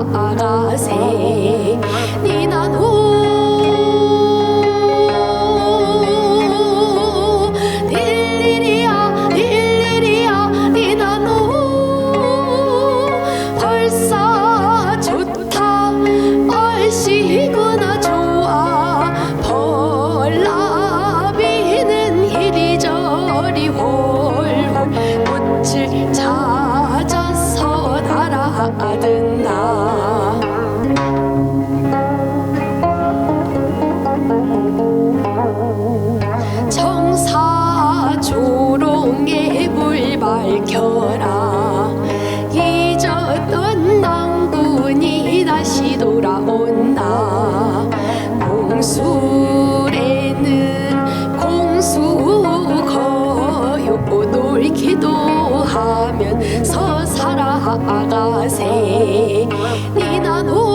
살아가세 니나노 딜리리야 딜리리야 니나노 벌써 좋다 얼씨구나 좋아 벌나비는 이리저리 홀홀 꽃을 찾아서 날아든다 청사조롱의 불 밝혀라 잊었던 낭군이 다시 돌아온다 공술에는 공수거요 놀기도 하면서 살아가세 니나노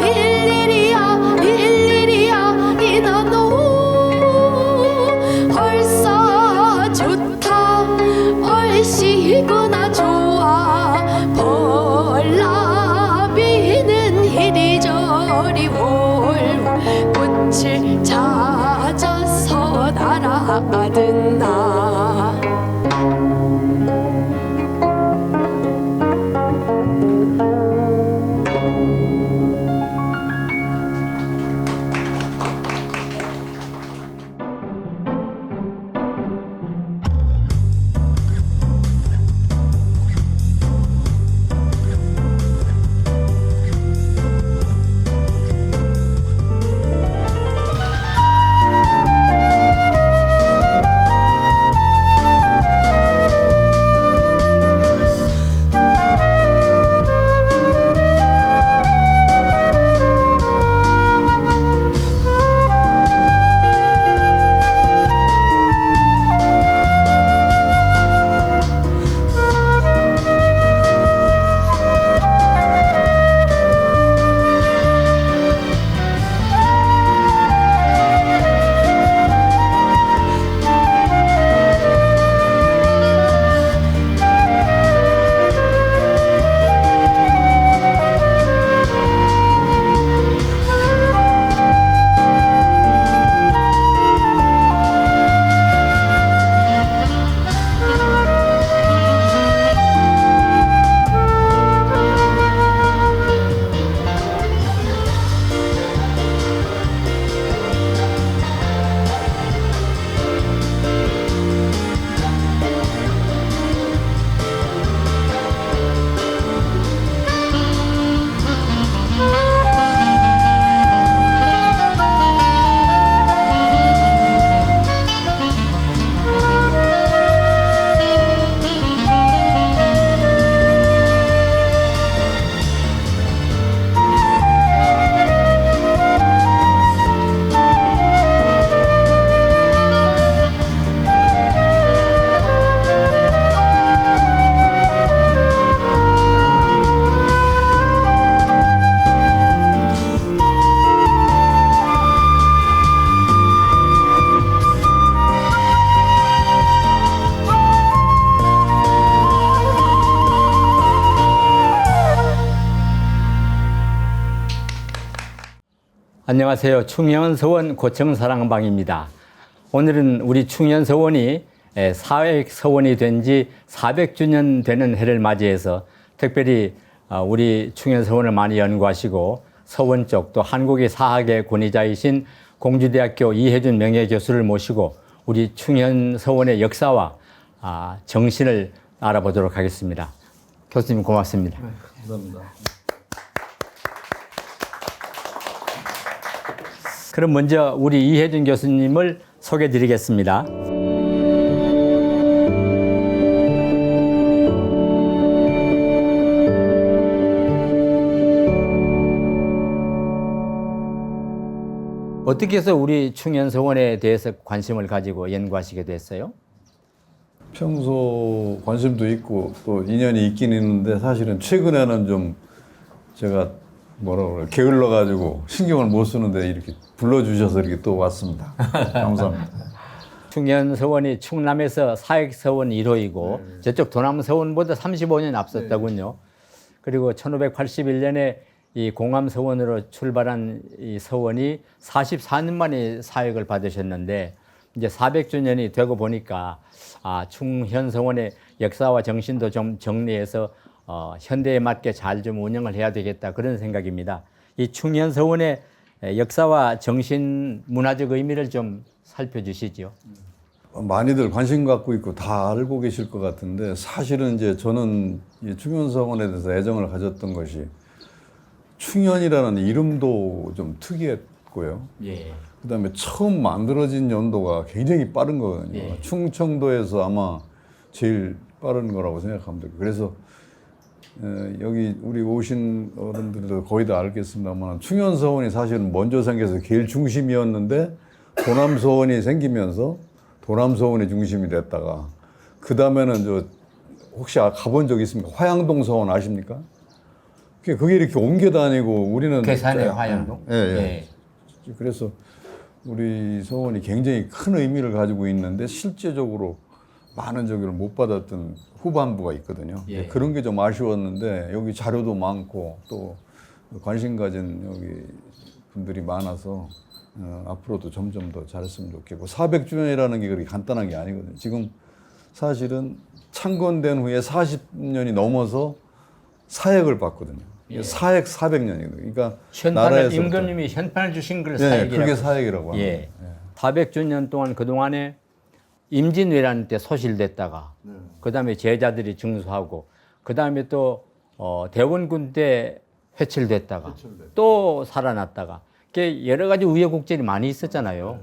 딜리리야 딜리리야 니나노 벌써 좋다 얼씨구나 좋아 벌나비는 이리저리 홀홀 꽃을 찾아서 날아든다 안녕하세요. 충현서원 고청사랑방입니다. 오늘은 우리 충현서원이 사회서원이 된 지 400주년 되는 해를 맞이해서 특별히 우리 충현서원을 많이 연구하시고 서원 쪽 또 한국의 사학의 권위자이신 공주대학교 이혜준 명예교수를 모시고 우리 충현서원의 역사와 정신을 알아보도록 하겠습니다. 교수님 고맙습니다. 네, 감사합니다. 그럼 먼저 우리 이혜준 교수님을 소개해 드리겠습니다. 어떻게 해서 우리 충현서원에 대해서 관심을 가지고 연구하시게 됐어요? 평소 관심도 있고 또 인연이 있긴 있는데 사실은 최근에는 좀 제가 뭐라 그래요, 게을러가지고 신경을 못 쓰는데 이렇게 불러주셔서 이렇게 또 왔습니다. 감사합니다. 충현 서원이 충남에서 사획 서원 1호이고 저쪽 도남 서원보다 35년 앞섰더군요. 그리고 1581년에 이 공암 서원으로 출발한 이 서원이 44년 만에 사획을 받으셨는데 이제 400주년이 되고 보니까 충현 서원의 역사와 정신도 좀 정리해서 현대에 맞게 잘 좀 운영을 해야 되겠다 그런 생각입니다. 이 충현 서원의 역사와 정신 문화적 의미를 좀 살펴주시죠. 많이들 관심 갖고 있고 다 알고 계실 것 같은데 사실은 이제 저는 이 충현서원에 대해서 애정을 가졌던 것이 충현이라는 이름도 좀 특이했고요. 예. 그다음에 처음 만들어진 연도가 굉장히 빠른 거거든요. 예. 충청도에서 아마 제일 빠른 거라고 생각합니다. 그래서 여기 우리 오신 어른들도 거의 다 알겠습니다만 충현서원이 사실은 먼저 생겨서 제일 중심이었는데 도남서원이 생기면서 도남서원이 중심이 됐다가 그 다음에는 저 혹시 가본 적 있습니까? 화양동 서원 아십니까? 그게 이렇게 옮겨 다니고 우리는 괴산의 화양동. 예, 예. 그래서 우리 서원이 굉장히 큰 의미를 가지고 있는데 실제적으로 많은 저기를 못 받았던 후반부가 있거든요. 예. 그런 게 좀 아쉬웠는데 여기 자료도 많고 또 관심 가진 여기 분들이 많아서 앞으로도 점점 더 잘했으면 좋겠고 400주년이라는 게 그렇게 간단한 게 아니거든요. 지금 사실은 창건된 후에 40년이 넘어서 사획을 받거든요. 예. 사획 400년이거든요. 그러니까 현판을 임금님이 현판을 주신 걸 사획이라고. 그게 사획이라고 합니다. 예. 400주년 동안 그동안에 임진왜란 때 소실됐다가 그다음에 제자들이 증수하고 그다음에 또 대원군 때 회칠됐다가 또 살아났다가 그 여러 가지 우여곡절이 많이 있었잖아요.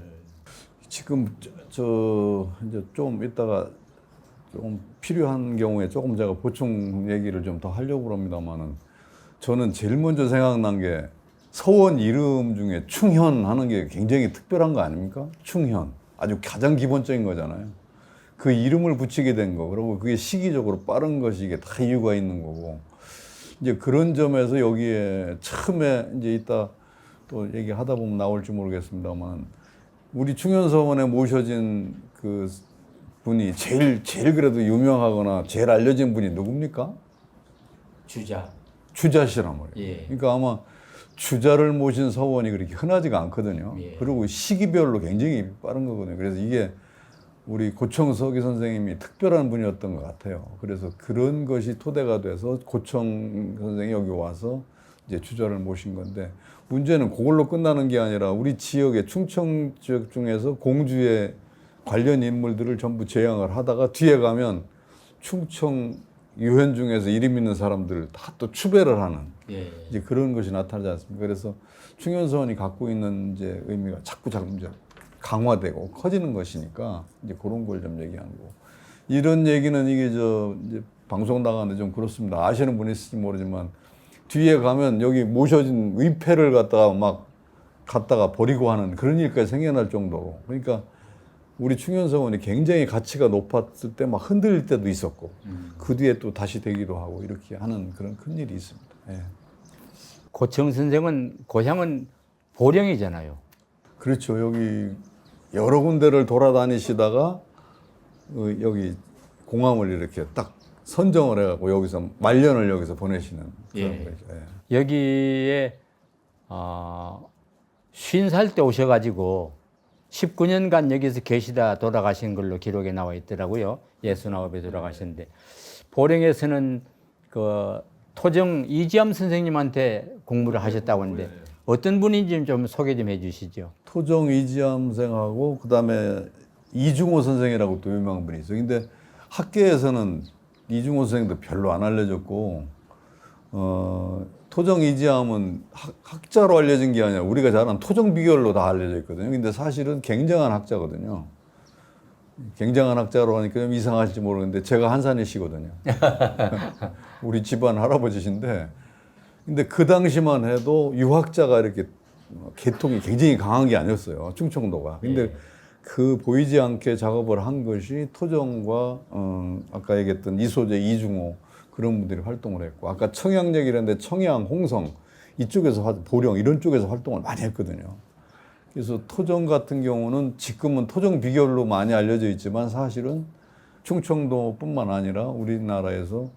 지금 저 이제 좀 이따가 좀 필요한 경우에 조금 제가 보충 얘기를 좀 더 하려고 합니다만은 저는 제일 먼저 생각난 게 서원 이름 중에 충현 하는 게 굉장히 특별한 거 아닙니까? 충현. 아주 가장 기본적인 거잖아요. 그 이름을 붙이게 된 거. 그리고 그게 시기적으로 빠른 것이 이게 다 이유가 있는 거고. 이제 그런 점에서 여기에 처음에 이제 이따 또 얘기하다 보면 나올지 모르겠습니다만 우리 충현서원에 모셔진 그 분이 제일 그래도 유명하거나 제일 알려진 분이 누굽니까? 주자시란 말이에요. 예. 그러니까 아마 주자를 모신 서원이 그렇게 흔하지가 않거든요. 예. 그리고 시기별로 굉장히 빠른 거거든요. 그래서 이게 우리 고청석이 선생님이 특별한 분이었던 것 같아요. 그래서 그런 것이 토대가 돼서 고청 선생이 여기 와서 이제 주자를 모신 건데 문제는 그걸로 끝나는 게 아니라 우리 지역의 충청 지역 중에서 공주의 관련 인물들을 전부 제왕을 하다가 뒤에 가면 충청 유현 중에서 이름 있는 사람들을 다 또 추배를 하는 이제 그런 것이 나타나지 않습니까? 그래서 충현서원이 갖고 있는 이제 의미가 자꾸 이제 강화되고 커지는 것이니까 이제 그런 걸 좀 얘기하는 거고 이런 얘기는 이게 이제 방송 나가는데 좀 그렇습니다. 아시는 분이 있을지 모르지만 뒤에 가면 여기 모셔진 의패를 갖다가 버리고 하는 그런 일까지 생겨날 정도로 그러니까 우리 충현서원이 굉장히 가치가 높았을 때 막 흔들릴 때도 있었고 그 뒤에 또 다시 되기도 하고 이렇게 하는 그런 큰 일이 있습니다. 예. 고청 선생은 고향은 보령이잖아요. 그렇죠. 여기 여러 군데를 돌아다니시다가 여기 공항을 이렇게 딱 선정을 해갖고 여기서 말년을 여기서 보내시는 그런 거죠. 예. 여기에 50살 때 오셔가지고 19년간 여기서 계시다 돌아가신 걸로 기록에 나와 있더라고요. 69에 돌아가셨는데 보령에서는 그 토정 이지암 선생님한테 공부를 하셨다고 하는데 어떤 분인지 좀 소개 좀 해주시죠. 토정 이지암생하고 그다음에 이중호 선생이라고 또 유명한 분이 있어요. 근데 학계에서는 이중호 선생도 별로 안 알려졌고 토정 이지암은 학자로 알려진 게 아니라 우리가 잘 아는 토정 비결로 다 알려져 있거든요. 근데 사실은 굉장한 학자거든요. 굉장한 학자로 하니까 좀 이상하실지 모르겠는데 제가 한산이시거든요. 우리 집안 할아버지신데 근데 그 당시만 해도 유학자가 이렇게 계통이 굉장히 강한 게 아니었어요. 충청도가. 근데 그 보이지 않게 작업을 한 것이 토정과 아까 얘기했던 이소재, 이중호 그런 분들이 활동을 했고 아까 청양역 이랬는데 청양, 홍성 이쪽에서 보령 이런 쪽에서 활동을 많이 했거든요. 그래서 토종 같은 경우는 지금은 토종 비결로 많이 알려져 있지만 사실은 충청도뿐만 아니라 우리나라에서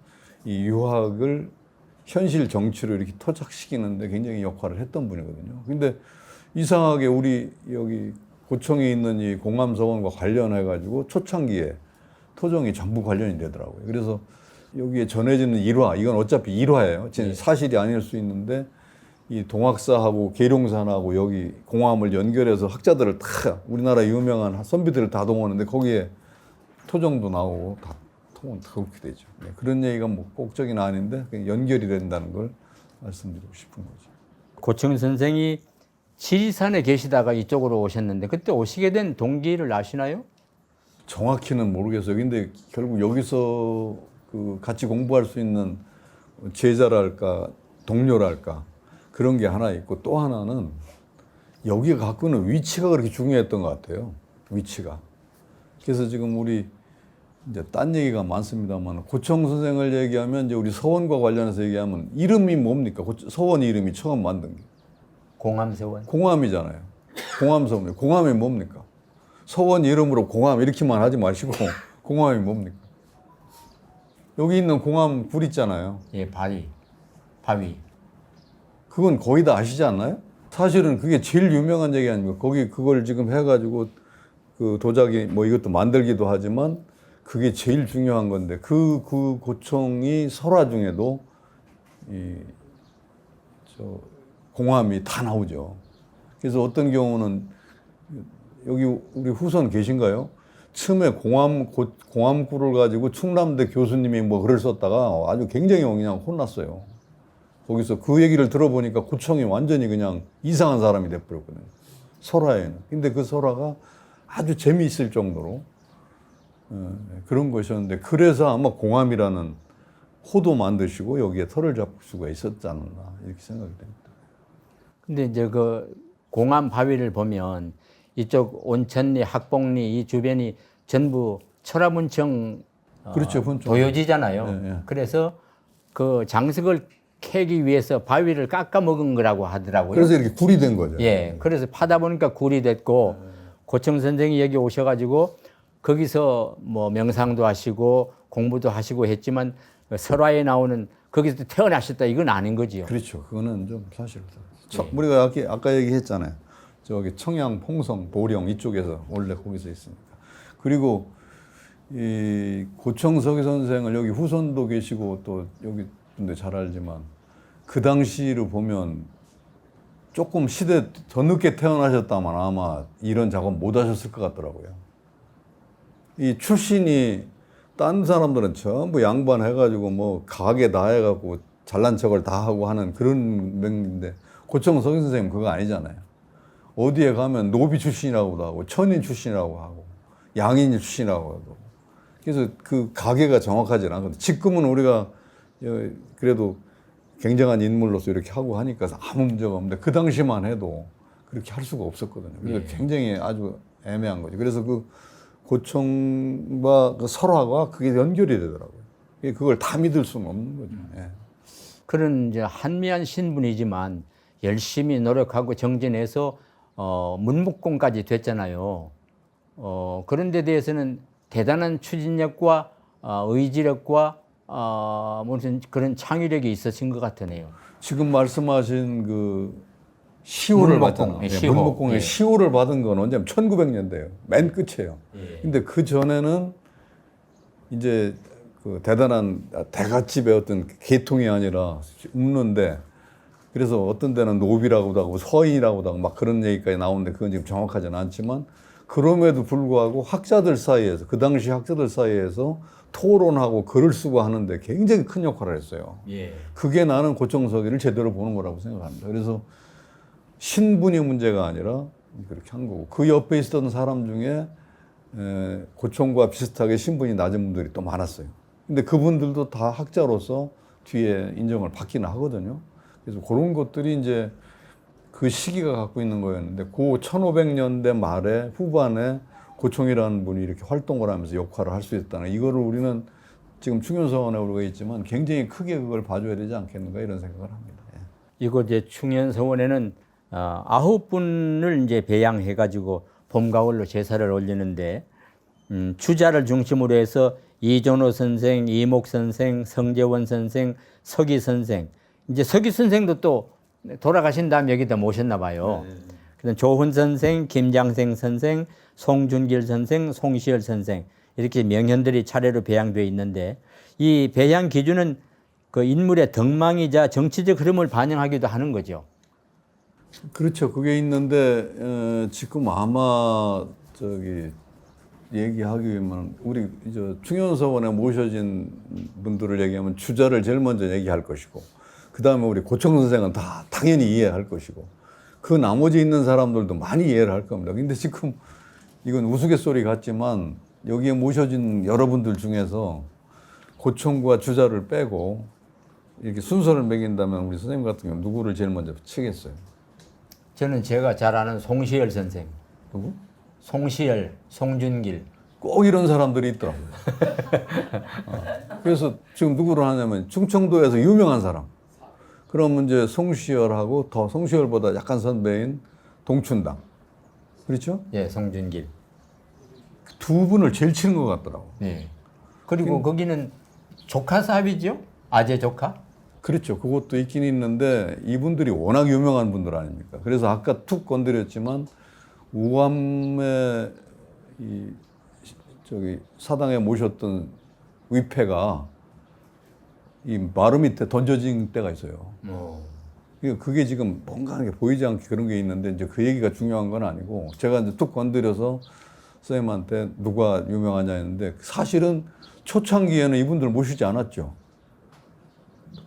이 유학을 현실 정치로 이렇게 토착시키는데 굉장히 역할을 했던 분이거든요. 근데 이상하게 우리 여기 고청에 있는 이 공암서원과 관련해가지고 초창기에 토종이 전부 관련이 되더라고요. 그래서 여기에 전해지는 일화, 이건 어차피 일화예요. 사실이 아닐 수 있는데 이 동학사하고 계룡산하고 여기 공암을 연결해서 학자들을 다 우리나라 유명한 선비들을 다 동원하는데 거기에 토종도 나오고 다 통은 다 그렇게 되죠. 네, 그런 얘기가 뭐 꼭적이는 아닌데 그냥 연결이 된다는 걸 말씀드리고 싶은 거죠. 고청 선생이 지리산에 계시다가 이쪽으로 오셨는데 그때 오시게 된 동기를 아시나요? 정확히는 모르겠어요. 근데 결국 여기서 그 같이 공부할 수 있는 제자랄까 동료랄까 그런 게 하나 있고 또 하나는 여기가 갖고 있는 위치가 그렇게 중요했던 것 같아요. 위치가. 그래서 지금 우리 이제 딴 얘기가 많습니다만 고청 선생을 얘기하면 이제 우리 서원과 관련해서 얘기하면 이름이 뭡니까? 서원 이름이 처음 만든 게 공암서원. 공암이잖아요. 공암서원. 공암이 뭡니까? 서원 이름으로 공암 이렇게만 하지 마시고 공암이 뭡니까? 여기 있는 공암 굴 있잖아요. 예, 바위. 그건 거의 다 아시지 않나요? 사실은 그게 제일 유명한 얘기 아닙니까? 거기 그걸 지금 해가지고 그 도자기 뭐 이것도 만들기도 하지만 그게 제일 중요한 건데 그 고청이 설화 중에도 공암이 다 나오죠. 그래서 어떤 경우는 여기 우리 후손 계신가요? 처음에 공암굴을 가지고 충남대 교수님이 뭐 글을 썼다가 아주 굉장히 그냥 혼났어요. 거기서 그 얘기를 들어보니까 고청이 완전히 그냥 이상한 사람이 돼버렸거든요. 설화에는. 근데 그 설화가 아주 재미있을 정도로 그런 것이었는데 그래서 아마 공암이라는 호도 만드시고 여기에 터를 잡을 수가 있었지 않았나 이렇게 생각이 됩니다. 근데 이제 그 공암 바위를 보면 이쪽 온천리, 학봉리 이 주변이 전부 철화문청 그렇죠, 도요지잖아요. 네, 네. 그래서 그 장석을 캐기 위해서 바위를 깎아 먹은 거라고 하더라고요. 그래서 이렇게 굴이 된 거죠. 예, 그래서 파다 보니까 굴이 됐고 고청 선생이 여기 오셔가지고 거기서 뭐 명상도 하시고 공부도 하시고 했지만 설화에 나오는 거기서 태어나셨다 이건 아닌 거지요. 그렇죠. 그거는 좀 사실. 우리가 아까 얘기했잖아요. 저기 청양, 홍성, 보령 이쪽에서 원래 거기서 있으니까. 그리고 이 고청석이 선생을 여기 후손도 계시고 또 여기 분들 잘 알지만 그 당시를 보면 조금 시대 더 늦게 태어나셨다면 아마 이런 작업 못 하셨을 것 같더라고요. 이 출신이 딴 사람들은 전부 양반해가지고 뭐 가게 다 해갖고 잘난 척을 다 하고 하는 그런 명인데 고청석이 선생님 그거 아니잖아요. 어디에 가면 노비 출신이라고도 하고 천인 출신이라고 하고 양인 출신이라고 하고 그래서 그 가게가 정확하지 않거든요. 지금은 우리가 그래도 굉장한 인물로서 이렇게 하고 하니까 아무 문제가 없는데 그 당시만 해도 그렇게 할 수가 없었거든요. 그래서 굉장히 아주 애매한 거죠. 그래서 그 고청과 그 설화가 그게 연결이 되더라고요. 그걸 다 믿을 수는 없는 거죠. 예. 그런 이제 한미한 신분이지만 열심히 노력하고 정진해서 문무공까지 됐잖아요. 그런 데 대해서는 대단한 추진력과 의지력과 무슨 그런 창의력이 있으신 것 같으네요. 지금 말씀하신 그 시호를 받잖아요. 예, 시호. 문목공의 예. 시호를 받은 건 언제면 1900년대예요. 맨 끝이에요. 예. 근데 그 전에는 이제 그 대단한 대갓집의 어떤 계통이 아니라 없는데 그래서 어떤 데는 노비라고도 하고 서인이라고도 하고 막 그런 얘기까지 나오는데 그건 지금 정확하지는 않지만 그럼에도 불구하고 학자들 사이에서 그 당시 학자들 사이에서 토론하고 글을 쓰고 하는데 굉장히 큰 역할을 했어요. 예. 그게 나는 고청석이를 제대로 보는 거라고 생각합니다. 그래서 신분이 문제가 아니라 그렇게 한 거고 그 옆에 있었던 사람 중에 고청과 비슷하게 신분이 낮은 분들이 또 많았어요. 근데 그분들도 다 학자로서 뒤에 인정을 받기는 하거든요. 그래서 그런 것들이 이제 그 시기가 갖고 있는 거였는데 그 1500년대 말에 후반에 고청이라는 분이 이렇게 활동을 하면서 역할을 할 수 있다는 이거를 우리는 지금 충현서원에 우리가 있지만 굉장히 크게 그걸 봐줘야 되지 않겠는가 이런 생각을 합니다. 예. 이곳 이제 충현서원에는 9분을 이제 배양해가지고 봄, 가을로 제사를 올리는데 주자를 중심으로 해서 이존호 선생, 이목 선생, 성재원 선생, 서기 선생. 이제 서기 선생도 또 돌아가신 다음 여기다 모셨나 봐요. 그다음 조훈 선생, 김장생 선생, 송준길 선생, 송시열 선생 이렇게 명현들이 차례로 배양되어 있는데 이 배양 기준은 그 인물의 덕망이자 정치적 흐름을 반영하기도 하는 거죠. 그렇죠. 그게 있는데 지금 아마 저기 얘기하기 위하면 우리 이제 충현서원에 모셔진 분들을 얘기하면 주자를 제일 먼저 얘기할 것이고 그 다음에 우리 고청 선생은 다 당연히 이해할 것이고 그 나머지 있는 사람들도 많이 이해를 할 겁니다. 근데 지금 이건 우스갯소리 같지만 여기에 모셔진 여러분들 중에서 고청과 주자를 빼고 이렇게 순서를 매긴다면 우리 선생님 같은 경우 누구를 제일 먼저 치겠어요? 저는 제가 잘 아는 송시열 선생. 누구? 송시열, 송준길. 꼭 이런 사람들이 있더라고요. 그래서 지금 누구를 하냐면 충청도에서 유명한 사람. 그러면 이제 송시열하고 더 송시열보다 약간 선배인 동춘당. 그렇죠? 예, 송준길. 두 분을 제일 치는 것 같더라고. 예. 그리고 거기는 조카 사업이죠? 아재 조카? 그렇죠. 그것도 있긴 있는데 이분들이 워낙 유명한 분들 아닙니까? 그래서 아까 툭 건드렸지만 우암에 저기 사당에 모셨던 위패가 이 마루 밑에 던져진 때가 있어요. 그게 지금 뭔가 이렇게 보이지 않게 그런 게 있는데 이제 그 얘기가 중요한 건 아니고 제가 이제 툭 건드려서 선생님한테 누가 유명하냐 했는데 사실은 초창기에는 이분들 모시지 않았죠.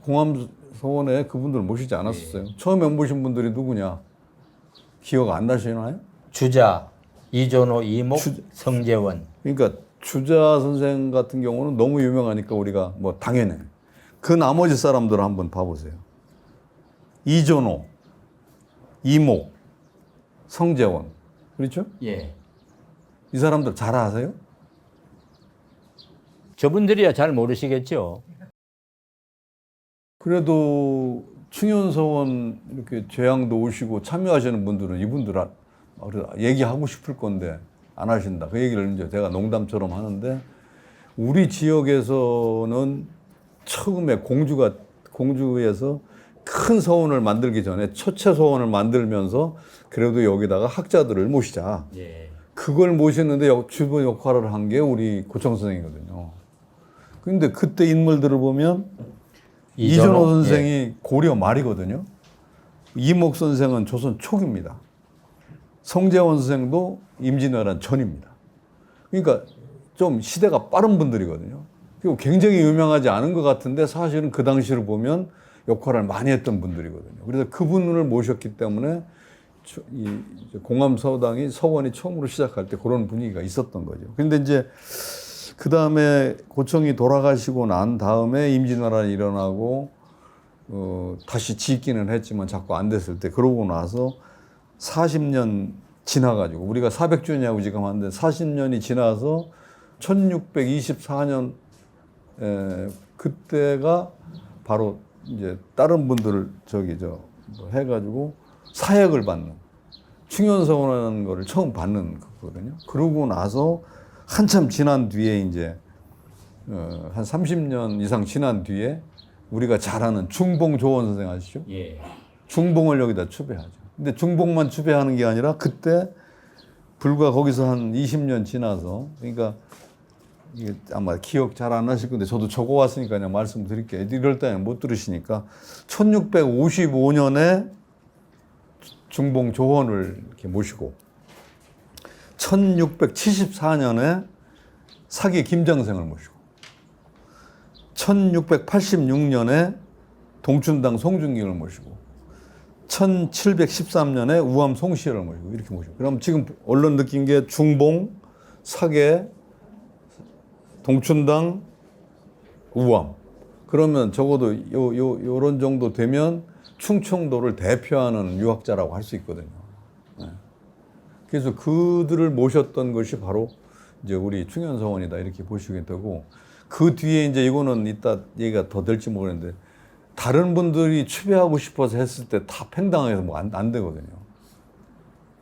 공암서원에 그분들 모시지 않았었어요. 처음에 모신 분들이 누구냐? 기억 안 나시나요? 주자, 이존호, 이목, 성재원. 그러니까 주자 선생 같은 경우는 너무 유명하니까 우리가 뭐 당연히 그 나머지 사람들을 한번 봐보세요. 이존호, 이목, 성재원. 그렇죠? 예. 이 사람들 잘 아세요? 저분들이야 잘 모르시겠죠. 그래도 충현서원 이렇게 재향도 오시고 참여하시는 분들은 이분들 얘기하고 싶을 건데 안 하신다. 그 얘기를 이제 제가 농담처럼 하는데 우리 지역에서는 처음에 공주에서 큰 서원을 만들기 전에 초체 서원을 만들면서 그래도 여기다가 학자들을 모시자. 예. 그걸 모셨는데 주변 역할을 한 게 우리 고청 선생이거든요. 근데 그때 인물들을 보면 이존호 선생이 예. 고려 말이거든요. 이목 선생은 조선 초기입니다. 성재원 선생도 임진왜란 전입니다. 그러니까 좀 시대가 빠른 분들이거든요. 그리고 굉장히 유명하지 않은 것 같은데 사실은 그 당시를 보면 역할을 많이 했던 분들이거든요. 그래서 그분을 모셨기 때문에 이 공암서당이 서원이 처음으로 시작할 때 그런 분위기가 있었던 거죠. 그런데 이제 그 다음에 고청이 돌아가시고 난 다음에 임진왜란이 일어나고 다시 짓기는 했지만 자꾸 안 됐을 때 그러고 나서 40년 지나가지고 우리가 400주년이라고 지금 하는데 40년이 지나서 1624년 그때가 바로 이제 다른 분들을 해가지고 사역을 받는 충현서원이라는 거를 처음 받는 거거든요. 그러고 나서 한참 지난 뒤에 이제 한 30년 이상 지난 뒤에 우리가 잘 아는 중봉조원 선생 아시죠? 예. 중봉을 여기다 추배하죠. 근데 중봉만 추배하는 게 아니라 그때 불과 거기서 한 20년 지나서 그러니까 이게 아마 기억 잘 안 나실 건데 저도 적어 왔으니까 그냥 말씀드릴게요. 이럴 때는 못 들으시니까 1655년에 중봉 조원을 이렇게 모시고 1674년에 사기 김장생을 모시고 1686년에 동춘당 송중길을 모시고 1713년에 우암 송시열을 모시고 이렇게 모시고 그럼 지금 언론 느낀 게 중봉, 사계, 동춘당, 우암 그러면 적어도 요런 정도 되면 충청도를 대표하는 유학자라고 할 수 있거든요. 네. 그래서 그들을 모셨던 것이 바로 이제 우리 충현서원이다 이렇게 보시게 되고 그 뒤에 이제 이거는 이따 얘기가 더 될지 모르겠는데 다른 분들이 추배하고 싶어서 했을 때 다 팽당해서 뭐 안 되거든요.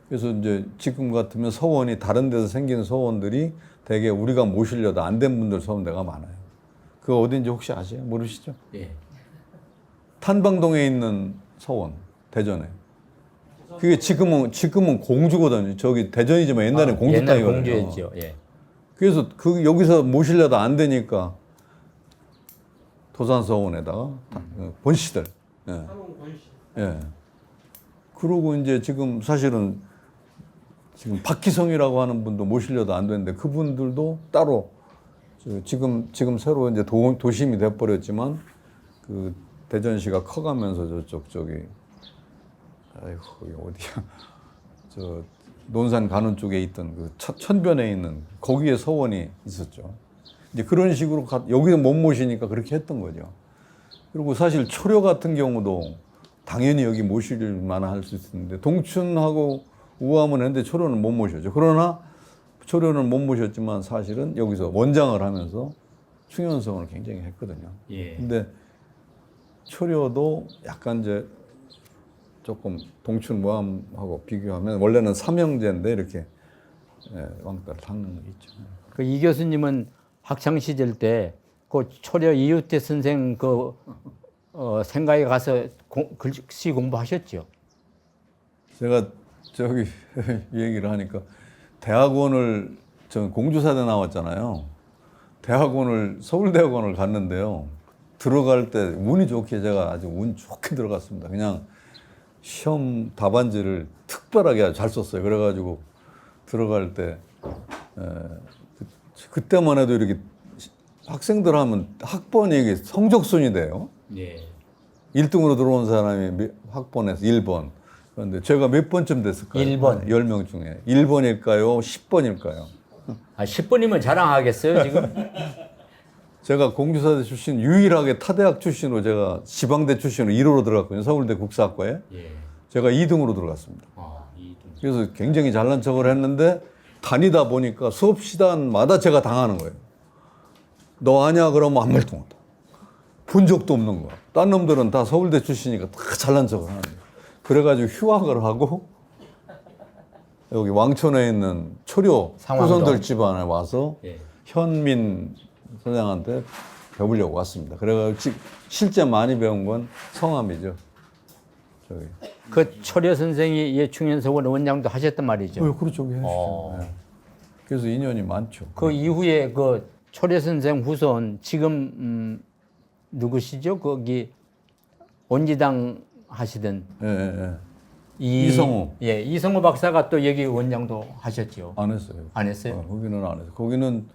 그래서 이제 지금 같으면 서원이 다른 데서 생긴 서원들이 대개 우리가 모시려다 안 된 분들 서원대가 많아요. 그거 어딘지 혹시 아세요? 모르시죠? 예. 탄방동에 있는 서원, 대전에. 그게 지금은 공주거든요. 저기 대전이지만 옛날에 공주 옛날 땅이거든요. 공주였죠. 예. 그래서 여기서 모시려다 안 되니까 도산서원에다가 본시들. 예. 예. 그러고 이제 지금 사실은 지금 박희성이라고 하는 분도 모시려다 안 되는데 그분들도 따로 지금 새로 이제 도심이 돼버렸지만 그 대전시가 커가면서 저기 아이고 여기 어디야 저 논산 가는 쪽에 있던 그 천변에 있는 거기에 서원이 있었죠. 이제 그런 식으로 여기서 못 모시니까 그렇게 했던 거죠. 그리고 사실 초려 같은 경우도 당연히 여기 모실 만한 할 수 있었는데 동춘하고 우암은 했는데 초려는 못 모셨죠. 그러나 초려는 못 모셨지만 사실은 여기서 원장을 하면서 충현성을 굉장히 했거든요. 예. 근데 초려도 약간 이제 조금 동춘 무암하고 비교하면 원래는 삼형제인데 이렇게 왕따를 닦는 게 있죠. 그 이 교수님은 학창 시절 때 그 초려 이웃대 선생 그 생가에 가서 글씨 공부하셨죠. 제가 저기 이 얘기를 하니까 대학원을 저 공주사대 나왔잖아요. 대학원을 서울대학원을 갔는데요. 들어갈 때 운이 좋게 제가 아주 운 좋게 들어갔습니다. 그냥 시험 답안지를 특별하게 아주 잘 썼어요. 그래가지고 들어갈 때 그때만 해도 이렇게 학생들 하면 학번이 이게 성적순이 돼요. 예. 1등으로 들어온 사람이 학번에서 1번. 그런데 제가 몇 번쯤 됐을까요? 1번. 10명 중에. 1번일까요? 10번일까요? 아, 10번이면 자랑하겠어요, 지금? 제가 공주사대 출신, 유일하게 타대학 출신으로 제가 지방대 출신으로 1호로 들어갔거든요. 서울대 국사학과에. 예. 제가 2등으로 들어갔습니다. 아, 2등. 그래서 굉장히 잘난 척을 했는데 다니다 보니까 수업 시간마다 제가 당하는 거예요. 너 아냐? 그러면 아무 말도 못해. 본 적도 없는 거야. 딴 놈들은 다 서울대 출신이니까 다 잘난 척을 하는 거예요. 그래가지고 휴학을 하고 여기 왕촌에 있는 초려 상황동. 후손들 집안에 와서 예. 현민 선생한테 배우려고 왔습니다. 그래가지고 실제 많이 배운 건 성함이죠. 저기. 그 초려 선생이 예, 충현서원 원장도 하셨단 말이죠. 그렇죠. 해주시죠. 네. 그래서 인연이 많죠. 그 이후에 그 초려 선생 후손 지금 누구시죠? 거기 온지당 하시던 이성호. 예, 이성호 박사가 또 여기 원장도 하셨죠. 안 했어요. 안 했어요? 거기는 안 했어요. 거기는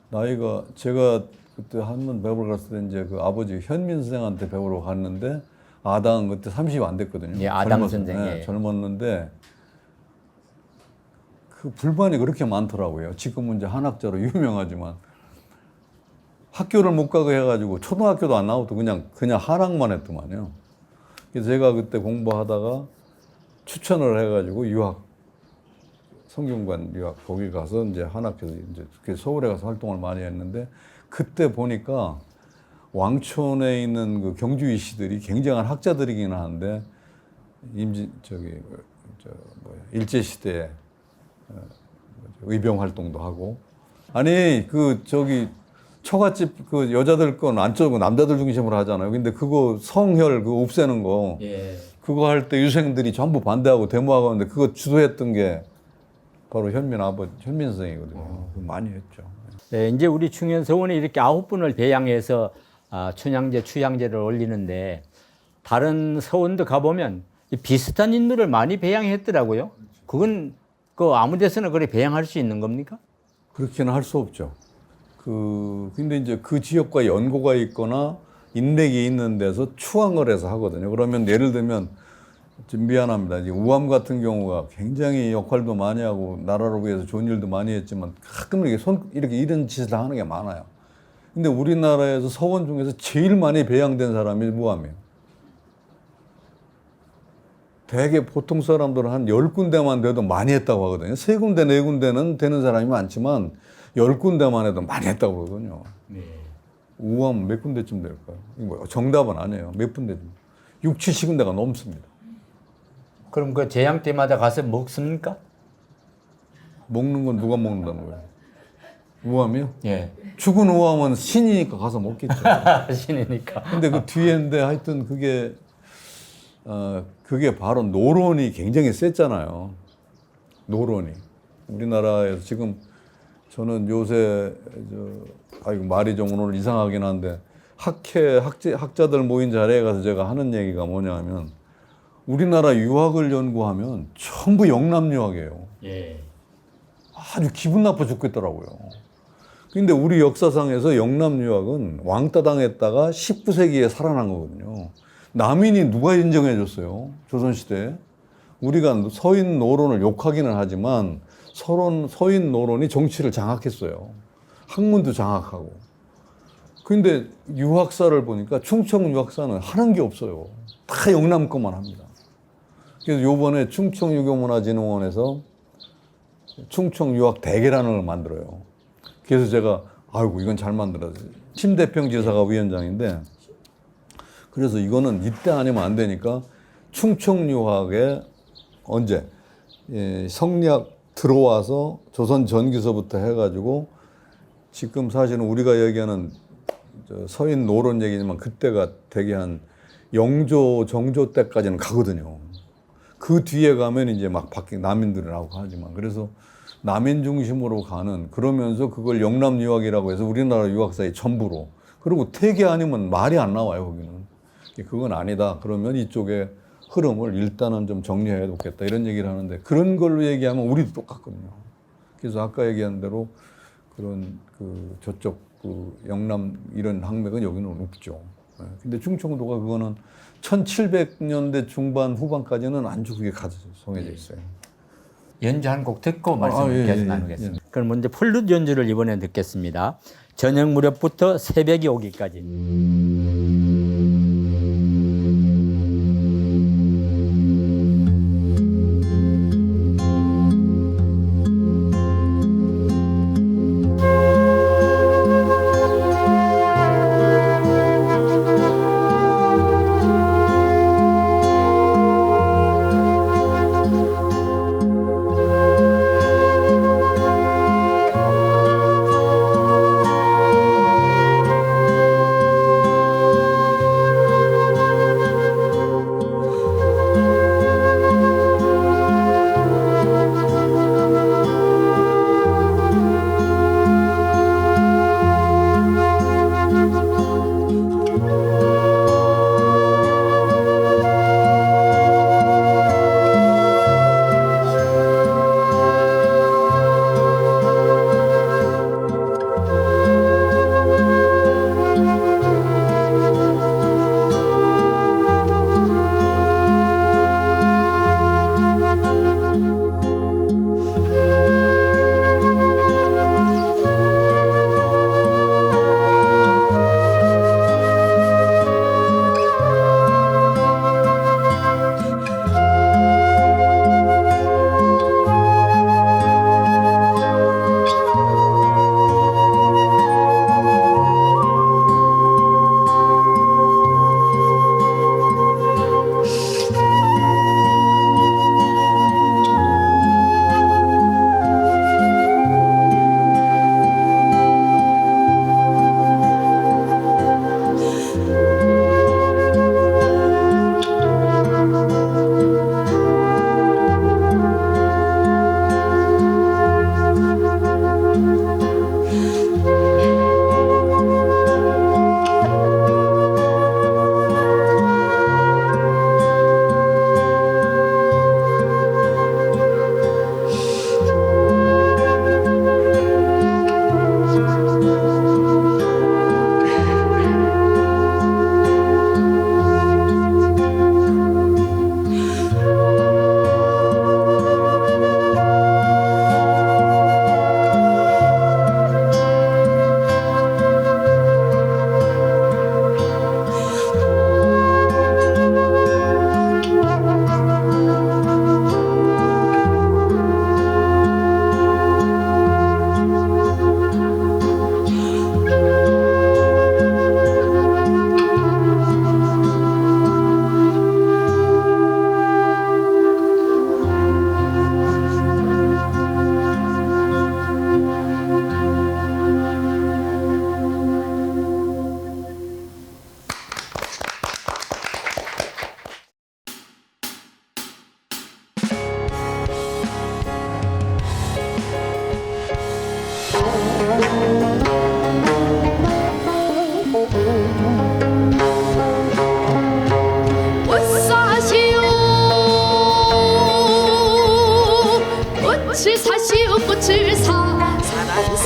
나이가 제가 그때 한번 배우러 갔을 때 이제 그 아버지 현민 선생한테 배우러 갔는데 아당 그때 30 안 됐거든요. 예, 아당 선생. 예. 젊었는데 그 불만이 그렇게 많더라고요. 지금은 이제 한학자로 유명하지만 학교를 못 가게 해가지고 초등학교도 안 나오고 그냥 한학만 했더만요. 그래서 제가 그때 공부하다가 추천을 해가지고 유학, 성균관 유학 거기 가서 이제 한학교에서 이제 서울에 가서 활동을 많이 했는데 그때 보니까 왕촌에 있는 그 경주이 씨들이 굉장한 학자들이긴 한데 일제 시대에 의병 활동도 하고 아니 처갓집 그 여자들 건 안쪽은 남자들 중심으로 하잖아요. 근데 그거 성혈 그거 없애는 거 예. 그거 할 때 유생들이 전부 반대하고 데모하고 하는데 그거 주도했던 게 바로 현민 선생이거든요. 많이 했죠. 네, 이제 우리 충현서원이 이렇게 9분을 배양해서 춘향제, 추향제를 올리는데 다른 서원도 가보면 비슷한 인물을 많이 배양했더라고요. 그건 그 아무 데서나 그래 배양할 수 있는 겁니까? 그렇게는 할 수 없죠. 근데 이제 그 지역과 연고가 있거나 인맥이 있는 데서 추앙을 해서 하거든요. 그러면 예를 들면 좀 미안합니다. 이제 우암 같은 경우가 굉장히 역할도 많이 하고 나라를 위해서 좋은 일도 많이 했지만 가끔 이렇게 이런 짓을 하는 게 많아요. 근데 우리나라에서 서원 중에서 제일 많이 배양된 사람이 우암이에요. 대개 보통 사람들은 한 10군데만 돼도 많이 했다고 하거든요. 3군데, 4군데는 되는 사람이 많지만 10군데만 해도 많이 했다고 그러거든요. 네. 우암 몇 군데쯤 될까요? 정답은 아니에요. 몇 군데쯤. 6, 70군데가 넘습니다. 그럼 그 재양 때마다 가서 먹습니까? 먹는 건 누가 먹는다는 거예요? 우암이요? 예. 죽은 우암은 신이니까 가서 먹겠죠. 신이니까. 근데 그 뒤에인데 하여튼 그게 바로 노론이 굉장히 셌잖아요. 노론이. 우리나라에서 지금 저는 요새 아이고 말이 좀 오늘 이상하긴 한데 학자들 모인 자리에 가서 제가 하는 얘기가 뭐냐면 우리나라 유학을 연구하면 전부 영남 유학이에요. 예. 아주 기분 나빠 죽겠더라고요. 근데 우리 역사상에서 영남 유학은 왕따 당했다가 19세기에 살아난 거거든요. 남인이 누가 인정해 줬어요? 조선시대에. 우리가 서인 노론을 욕하기는 하지만 서인 노론이 정치를 장악했어요. 학문도 장악하고. 근데 유학사를 보니까 충청 유학사는 하는 게 없어요. 다 영남 것만 합니다. 그래서 요번에 충청유교문화진흥원에서 충청유학대계라는 걸 만들어요. 그래서 제가 아이고 이건 잘 만들었어요. 심대평 지사가 위원장인데 그래서 이거는 이때 아니면 안 되니까 충청유학에 언제 성리학 들어와서 조선 전기서부터 해가지고 지금 사실은 우리가 얘기하는 서인 노론 얘기지만 그때가 되게 한 영조 정조 때까지는 가거든요. 그 뒤에 가면 이제 막 밖에 남인들이 나오고 하지만 그래서 남인 중심으로 가는 그러면서 그걸 영남 유학이라고 해서 우리나라 유학사의 전부로 그리고 퇴계 아니면 말이 안 나와요 거기는. 그건 아니다. 그러면 이쪽에 흐름을 일단은 좀 정리해야 놓겠다 이런 얘기를 하는데 그런 걸로 얘기하면 우리도 똑같거든요. 그래서 아까 얘기한 대로 그런 저쪽 영남 이런 항맥은 여기는 없죠. 근데 충청도가 그거는 1700년대 중반 후반까지는 아주 그게 가정해져 있어요. 연주 한 곡 듣고 말씀을 계속 나누겠습니다. 그럼 먼저 폴룻 연주를 이번에 듣겠습니다. 저녁 무렵부터 새벽이 오기까지.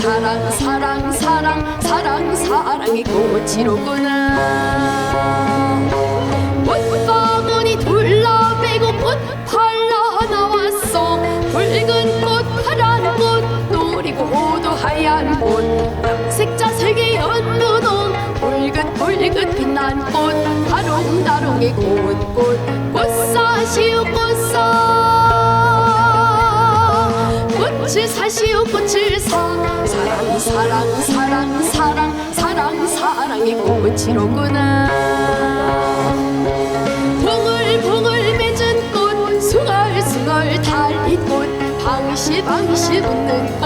사랑 사랑 사랑 사랑 사랑이 꽃이로구나. 꽃바구니 둘러매고 꽃 팔러 나왔어. 붉은 꽃 파란 꽃 노리고 호두 하얀 꽃 색자 색의 연두동 붉은 빛난 꽃 다롱다롱의 꽃꽃 꽃사시오 꽃사 꽃을 사시오 꽃을 사 사랑 사랑 사랑 사랑 사랑 사랑의 꽃이로구나. 봉을 맺은 꽃 숭얼숭얼 달린 꽃 방실방실 웃는 꽃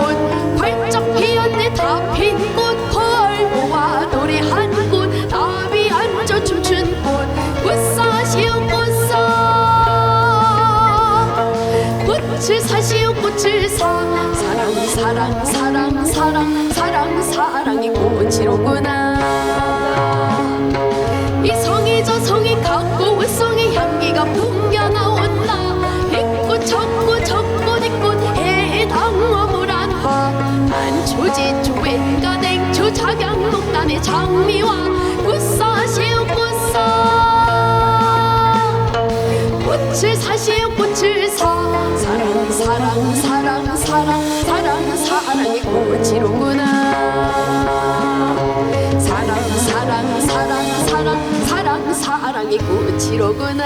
활짝 피었네 다 핀 꽃 펄 모아 노래한 꽃 나비 앉아 춤춘 꽃 꽃사시오 꽃사 꽃을 사시오 꽃을 사 사랑 사랑 사랑 사랑 사랑 사랑이 꽃이로구나. 이 성이 저 성이 갖고 온 성의 향기가 풍겨나온다. 이꽃 저꽃 저꽃 이꽃 해당 어물한 화 안초지초 웬가 냉초 작양 녹단의 장미와 꽃사시오 꽃사 꽃을 사시오 꽃을 사 사랑 사랑 사랑 사랑 사랑 사랑의 꽃이로구나. 사랑 사랑 사랑 사랑 사랑 사랑의 꽃이로구나.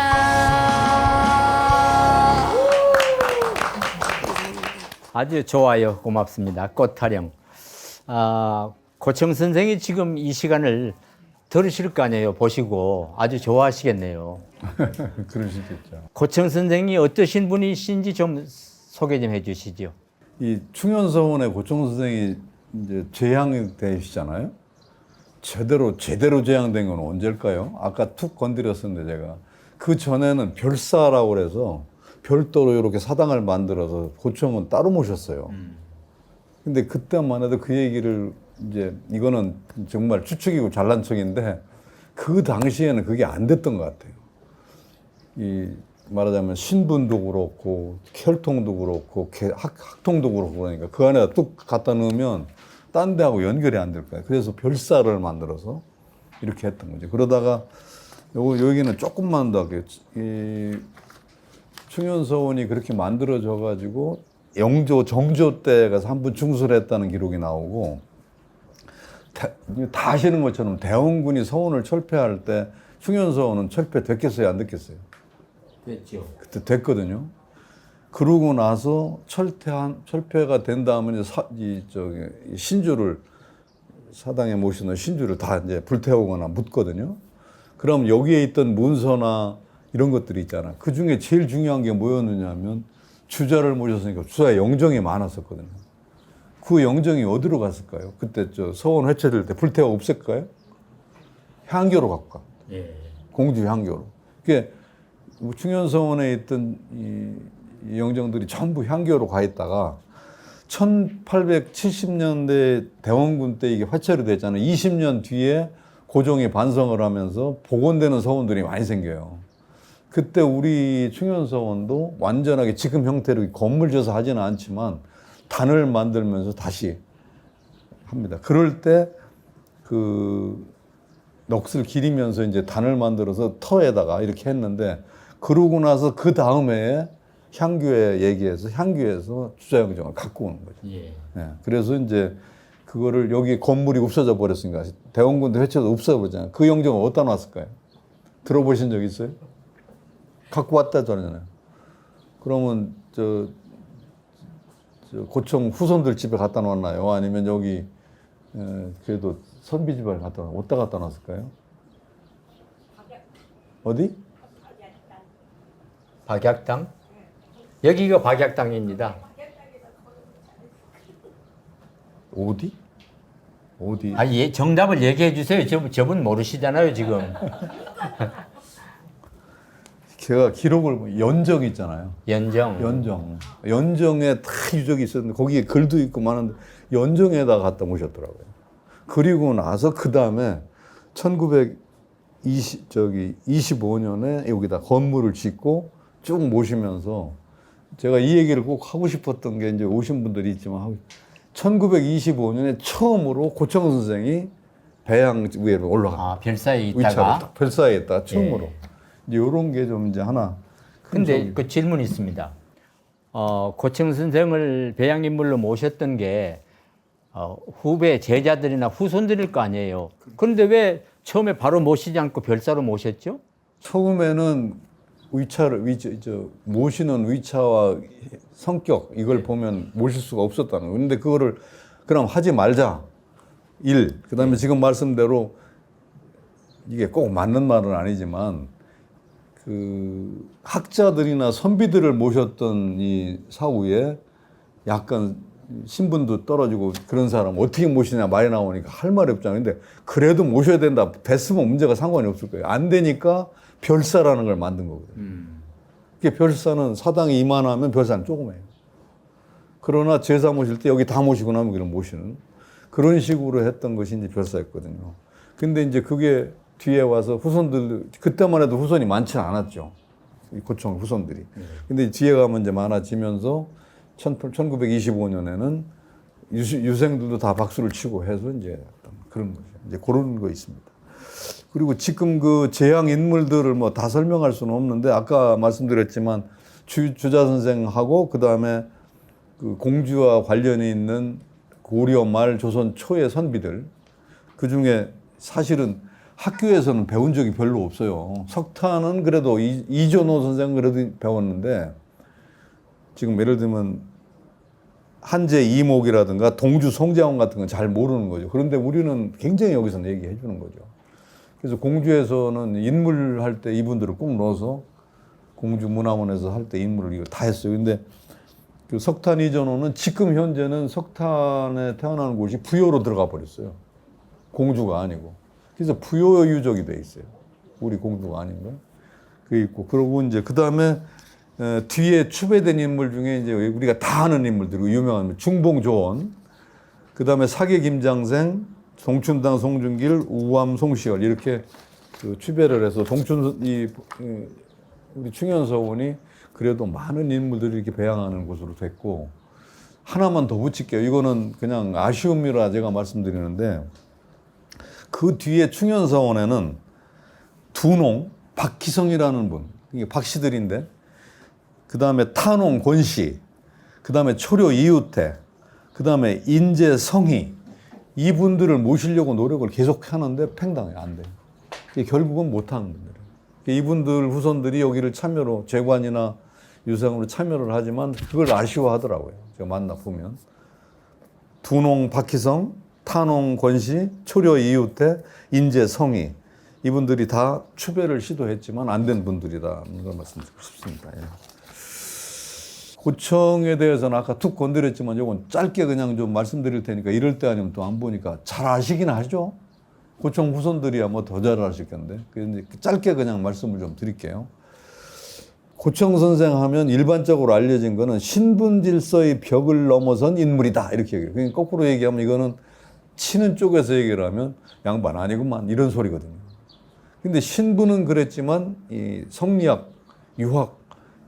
아주 좋아요. 고맙습니다. 꽃타령. 고청 선생이 지금 이 시간을 들으실 거 아니에요. 보시고 아주 좋아하시겠네요. 그럴 수도 있죠. 고청 선생이 어떠신 분이신지 좀 소개 좀 해주시죠. 이 충현서원의 고청 선생이 이제 재향되시잖아요. 제대로 재향된 건 언제일까요? 아까 툭 건드렸었는데 제가 그 전에는 별사라고 그래서 별도로 이렇게 사당을 만들어서 고청은 따로 모셨어요. 근데 그때만 해도 그 얘기를 이제 이거는 정말 추측이고 잘난 척인데 그 당시에는 그게 안 됐던 것 같아요. 이 말하자면 신분도 그렇고 혈통도 그렇고 학통도 그렇고 그러니까 그 안에다 뚝 갖다 넣으면 딴 데하고 연결이 안 될 거예요. 그래서 별사를 만들어서 이렇게 했던 거죠. 그러다가 여기는 조금만 더 이 충현서원이 그렇게 만들어져 가지고 영조 정조 때 가서 한 번 중술했다는 기록이 나오고 다 아시는 것처럼 대원군이 서원을 철폐할 때 충현서원은 철폐됐겠어요, 안 됐겠어요? 됐죠. 그때 됐거든요. 그러고 나서 철폐가 된 다음에 신주를 사당에 모시는 신주를 다 이제 불태우거나 묻거든요. 그럼 여기에 있던 문서나 이런 것들이 있잖아. 그 중에 제일 중요한 게 뭐였느냐면 주자를 모셨으니까 주자에 영정이 많았었거든요. 그 영정이 어디로 갔을까요? 그때 서원 회체될 때 불태워 없앨까요? 향교로 갖고 가. 예. 공주 향교로. 그게 충현서원에 있던 이 영정들이 전부 향교로 가 있다가 1870년대 대원군 때 이게 화체로 됐잖아요. 20년 뒤에 고종이 반성을 하면서 복원되는 서원들이 많이 생겨요. 그때 우리 충현서원도 완전하게 지금 형태로 건물 져서 하지는 않지만 단을 만들면서 다시 합니다. 그럴 때 그 넋을 기리면서 이제 단을 만들어서 터에다가 이렇게 했는데 그러고 나서 그 다음에 향교에 얘기해서 향교에서 주자영정을 갖고 오는 거죠. 예. 네, 그래서 이제 그거를 여기 건물이 없어져 버렸으니까 대원군도 회체도 없어버렸잖아요. 그 영정을 어디다 놨을까요? 들어보신 적 있어요? 갖고 왔다 저러잖아요. 그러면 저 고청 후손들 집에 갖다 놨나요? 아니면 여기 그래도 선비 집에 갖다 놨 어디다 갖다 놨을까요? 어디? 박약당? 여기가 박약당입니다. 어디? 예, 정답을 얘기해 주세요. 저분 모르시잖아요, 지금. 제가 기록을 연정 있잖아요. 연정에 다 유적이 있었는데 거기에 글도 있고 많은데 연정에다 갖다 모셨더라고요. 그리고 나서 그 다음에 1925년에 여기다 건물을 짓고 쭉 모시면서 제가 이 얘기를 꼭 하고 싶었던 게 이제 오신 분들이 있지만 1925년에 처음으로 고청 선생이 배양 위로 올라가. 아, 별사에 위치하고 있다가. 딱 별사에 있다 처음으로. 예. 이제 이런 게 좀 이제 하나. 큰 근데 점이- 그 질문이 있습니다. 고청 선생을 배양 인물로 모셨던 게 후배 제자들이나 후손들일 거 아니에요. 그런데 왜 처음에 바로 모시지 않고 별사로 모셨죠? 처음에는 모시는 위차와 성격 이걸 보면 모실 수가 없었다는 거예요. 근데 그거를 그럼 하지 말자. 그다음에 지금 말씀대로 이게 꼭 맞는 말은 아니지만 그 학자들이나 선비들을 모셨던 이 사후에 약간 신분도 떨어지고 그런 사람 어떻게 모시냐 말이 나오니까 할 말이 없잖아요. 근데 그래도 모셔야 된다. 됐으면 문제가 상관이 없을 거예요. 안 되니까 별사라는 걸 만든 거거든요. 이게 별사는 사당이 이만하면 별사는 조그매요. 그러나 제사 모실 때 여기 다 모시고 나면 그럼 모시는 그런 식으로 했던 것이 이제 별사였거든요. 근데 이제 그게 뒤에 와서 후손들, 그때만 해도 후손이 많지는 않았죠. 이 고청 후손들이. 근데 뒤에 가면 이제 많아지면서 1925년에는 유생들도 다 박수를 치고 해서 이제 그런 거죠. 이제 그런 거 있습니다. 그리고 지금 그 제양 인물들을 뭐 다 설명할 수는 없는데 아까 말씀드렸지만 주자 선생하고 그 다음에 그 공주와 관련이 있는 고려 말 조선 초의 선비들 그 중에 사실은 학교에서는 배운 적이 별로 없어요. 석탄은 그래도 이전호 선생은 그래도 배웠는데 지금 예를 들면 한제 이목이라든가 동주 송자원 같은 건 잘 모르는 거죠. 그런데 우리는 굉장히 여기서 얘기해 주는 거죠. 그래서 공주에서는 인물 할 때 이분들을 꼭 넣어서 공주 문화원에서 할 때 인물을 이거 다 했어요. 근데 그 석탄 이전호는 지금 현재는 석탄에 태어나는 곳이 부여로 들어가 버렸어요. 공주가 아니고. 그래서 부여 유적이 돼 있어요. 우리 공주가 아닌 거. 그게 있고. 그러고 이제 그 다음에 뒤에 추배된 인물 중에 이제 우리가 다 아는 인물들, 유명한 중봉조원, 그 다음에 사계 김장생, 동춘당 송중길, 우암 송시열 이렇게 그 추배를 해서 우리 충현서원이 그래도 많은 인물들이 이렇게 배양하는 곳으로 됐고 하나만 더 붙일게요. 이거는 그냥 아쉬움이라 제가 말씀드리는데 그 뒤에 충현서원에는 두농, 박희성이라는 분, 이게 박씨들인데 그 다음에 탄홍, 권씨, 그 다음에 초려 이유태, 그 다음에 인제 성희 이분들을 모시려고 노력을 계속 하는데 팽당해요. 안 돼요. 결국은 못하는 분들이에요. 이분들 후손들이 여기를 참여로 재관이나 유상으로 참여를 하지만 그걸 아쉬워하더라고요. 제가 만나보면. 두농, 박희성, 탄홍, 권씨, 초려 이유태, 인제 성희 이분들이 다 추배를 시도했지만 안 된 분들이다는 걸 말씀드리고 싶습니다. 예. 고청에 대해서는 아까 툭 건드렸지만 이건 짧게 그냥 좀 말씀드릴 테니까 이럴 때 아니면 또 안 보니까 잘 아시긴 하죠. 고청 후손들이야 뭐 더 잘 아실 건데 그런데 짧게 그냥 말씀을 좀 드릴게요. 고청 선생 하면 일반적으로 알려진 거는 신분 질서의 벽을 넘어선 인물이다 이렇게 얘기해요. 그러니까 거꾸로 얘기하면 이거는 치는 쪽에서 얘기를 하면 양반 아니구만 이런 소리거든요. 근데 신분은 그랬지만 이 성리학, 유학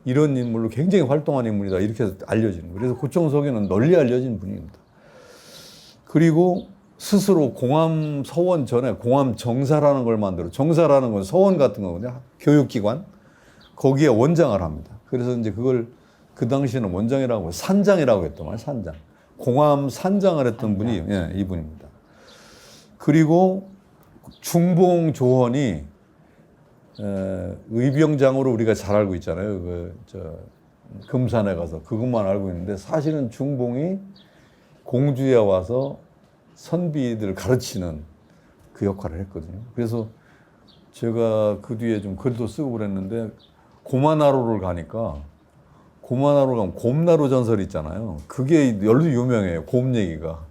이런 인물로 굉장히 활동한 인물이다 이렇게 알려지는 거예요. 그래서 고청석이는 널리 알려진 분입니다. 그리고 스스로 공암 서원 전에 공암 정사라는 걸 만들어 정사라는 건 서원 같은 거거든요. 교육기관 거기에 원장을 합니다. 그래서 이제 그걸 그 당시에는 원장이라고 산장이라고 했던 말이에요. 산장. 공암 산장을 했던 분이 예, 이분입니다. 그리고 중봉 조헌이 의병장으로 우리가 잘 알고 있잖아요. 금산에 가서 그것만 알고 있는데 사실은 중봉이 공주에 와서 선비들 가르치는 그 역할을 했거든요. 그래서 제가 그 뒤에 좀 글도 쓰고 그랬는데 고만나루를 가니까 고만나루 가면 곰나루 전설 있잖아요. 그게 열도 유명해요. 곰 얘기가.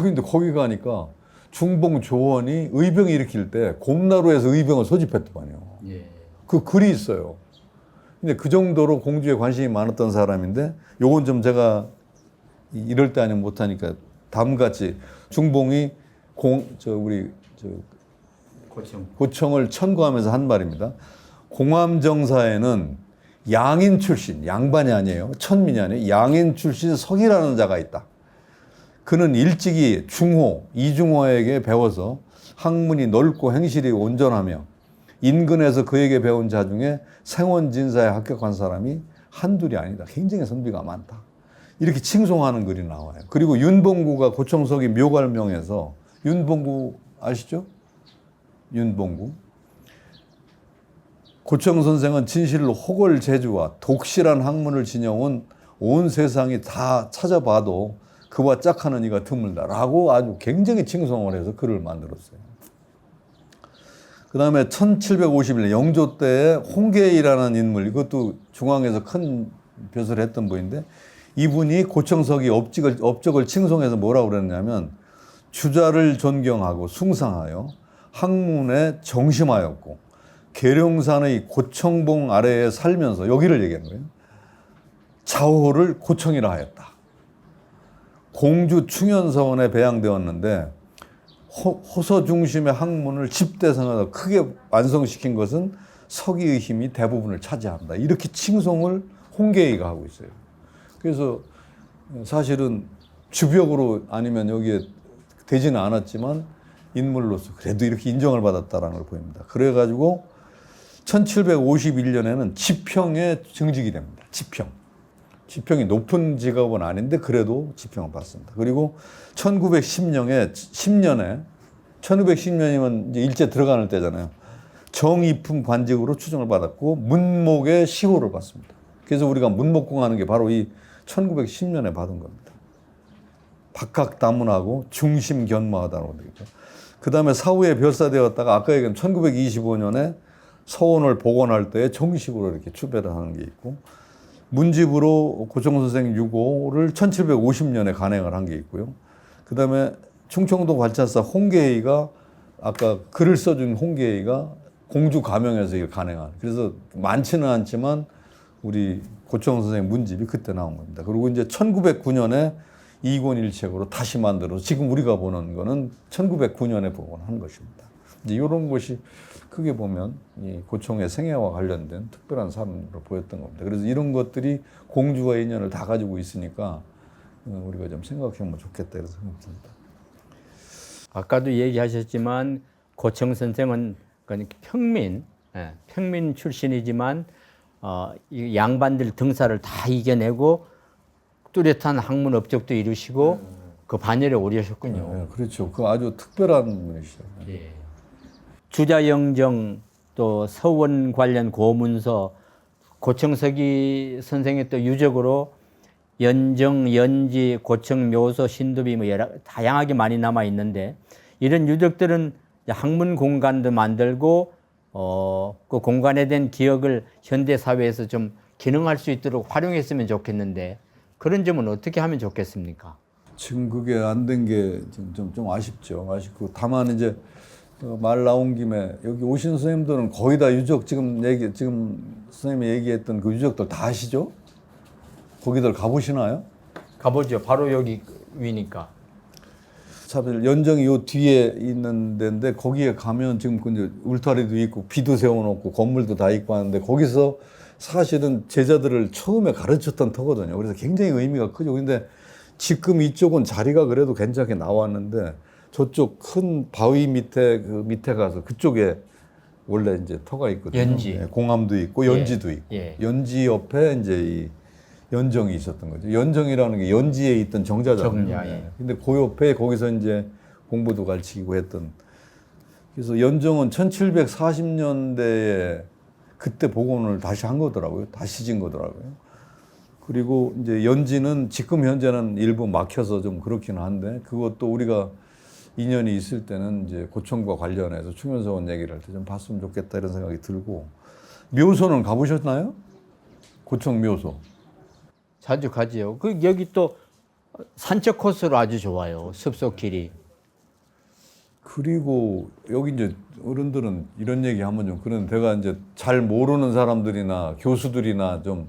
근데 거기 가니까 중봉 조원이 의병 일으킬 때 곰나루에서 의병을 소집했더만요. 예. 그 글이 있어요. 근데 그 정도로 공주에 관심이 많았던 사람인데 요건 좀 제가 이럴 때 아니면 못하니까 다음같이 중봉이 고청을 천거하면서 한 말입니다. 공암정사에는 양인 출신, 양반이 아니에요. 천민이 아니에요. 양인 출신 석이라는 자가 있다. 그는 일찍이 중호, 이중호에게 배워서 학문이 넓고 행실이 온전하며 인근에서 그에게 배운 자 중에 생원진사에 합격한 사람이 한둘이 아니다. 굉장히 선비가 많다. 이렇게 칭송하는 글이 나와요. 그리고 윤봉구가 고청석이 묘갈명에서, 윤봉구 아시죠? 윤봉구. 고청 선생은 진실로 호걸제주와 독실한 학문을 지녀온 온 세상이 다 찾아봐도 그와 짝하는 이가 드물다라고 아주 굉장히 칭송을 해서 글을 만들었어요. 그 다음에 1751년 영조 때에 홍계이라는 인물, 이것도 중앙에서 큰 벼슬을 했던 분인데, 이분이 고청석이 업적을 칭송해서 뭐라고 그랬냐면, 주자를 존경하고 숭상하여 학문에 정심하였고 계룡산의 고청봉 아래에 살면서, 여기를 얘기한 거예요. 자호를 고청이라 하였다. 공주 충현서원에 배양되었는데 호서 중심의 학문을 집대성에서 크게 완성시킨 것은 서기의 힘이 대부분을 차지한다. 이렇게 칭송을 홍계이가 하고 있어요. 그래서 사실은 주벽으로 아니면 여기에 되지는 않았지만 인물로서 그래도 이렇게 인정을 받았다는 걸 보입니다. 그래가지고 1751년에는 지평에 증직이 됩니다. 지평이 높은 직업은 아닌데 그래도 지평을 받습니다. 그리고 1910년에 1910년이면 이제 일제 들어가는 때잖아요. 정이품 관직으로 추정을 받았고 문목의 시호를 받습니다. 그래서 우리가 문목공하는 게 바로 이 1910년에 받은 겁니다. 박학다문하고 중심견마하다고 되겠죠. 그 다음에 사후에 별사되었다가 아까 얘기한 1925년에 서원을 복원할 때 정식으로 이렇게 추배를 하는 게 있고, 문집으로 고청 선생 6호를 1750년에 간행을 한 게 있고요. 그 다음에 충청도 관찰사 홍계이가 아까 글을 써준 홍계이가 공주 가명에서 이걸 간행한. 그래서 많지는 않지만 우리 고청 선생 문집이 그때 나온 겁니다. 그리고 이제 1909년에 이권일책으로 다시 만들어서 지금 우리가 보는 거는 1909년에 복원한 것입니다. 이제 이런 것이 크게 보면 이 고청의 생애와 관련된 특별한 사람으로 보였던 겁니다. 그래서 이런 것들이 공주와 인연을 다 가지고 있으니까 우리가 좀 생각해보면 좋겠다 이런 생각이 듭니다. 아까도 얘기하셨지만 고청 선생은 평민 출신이지만 이 양반들 등사를 다 이겨내고 뚜렷한 학문 업적도 이루시고 그 반열에 오르셨군요. 네, 그렇죠. 그 아주 특별한 분이시죠. 예. 주자영정 또 서원 관련 고문서, 고청석이 선생의 또 유적으로 연정, 연지, 고청, 묘소, 신두비 뭐 여러 다양하게 많이 남아 있는데, 이런 유적들은 학문 공간도 만들고 그 공간에 대한 기억을 현대 사회에서 좀 기능할 수 있도록 활용했으면 좋겠는데, 그런 점은 어떻게 하면 좋겠습니까? 지금 그게 안 된 게 좀 아쉽죠. 아쉽고, 다만 이제 말 나온 김에 여기 오신 선생님들은 거의 다 유적 지금 선생님이 얘기했던 그 유적들 다 아시죠? 거기들 가보시나요? 가보죠. 바로 여기 위니까. 참 연정이 요 뒤에 있는 데인데 거기에 가면 지금 이제 울타리도 있고 비도 세워놓고 건물도 다 있고 하는데, 거기서 사실은 제자들을 처음에 가르쳤던 터거든요. 그래서 굉장히 의미가 크죠. 근데 지금 이쪽은 자리가 그래도 괜찮게 나왔는데 저쪽 큰 바위 밑에 그 밑에 가서 그쪽에 원래 이제 터가 있거든요. 연지. 예, 공암도 있고 연지도 있고. 예. 연지 옆에 이제 이 연정이 있었던 거죠. 연정이라는 게 연지에 있던 정자잖아요. 정자, 예. 근데 그 옆에 거기서 이제 공부도 가르치고 했던. 그래서 연정은 1740년대에 그때 복원을 다시 한 거더라고요. 다시 진 거더라고요. 그리고 이제 연지는 지금 현재는 일부 막혀서 좀 그렇긴 한데, 그것도 우리가 인연이 있을 때는 이제 고청과 관련해서 충현서원 얘기를 할 때 좀 봤으면 좋겠다 이런 생각이 들고. 묘소는 가보셨나요? 고청 묘소. 자주 가지요. 여기 또 산책 코스로 아주 좋아요. 숲속길이. 그리고 여기 이제 어른들은 이런 얘기 하면 좀 그런데, 내가 이제 잘 모르는 사람들이나 교수들이나 좀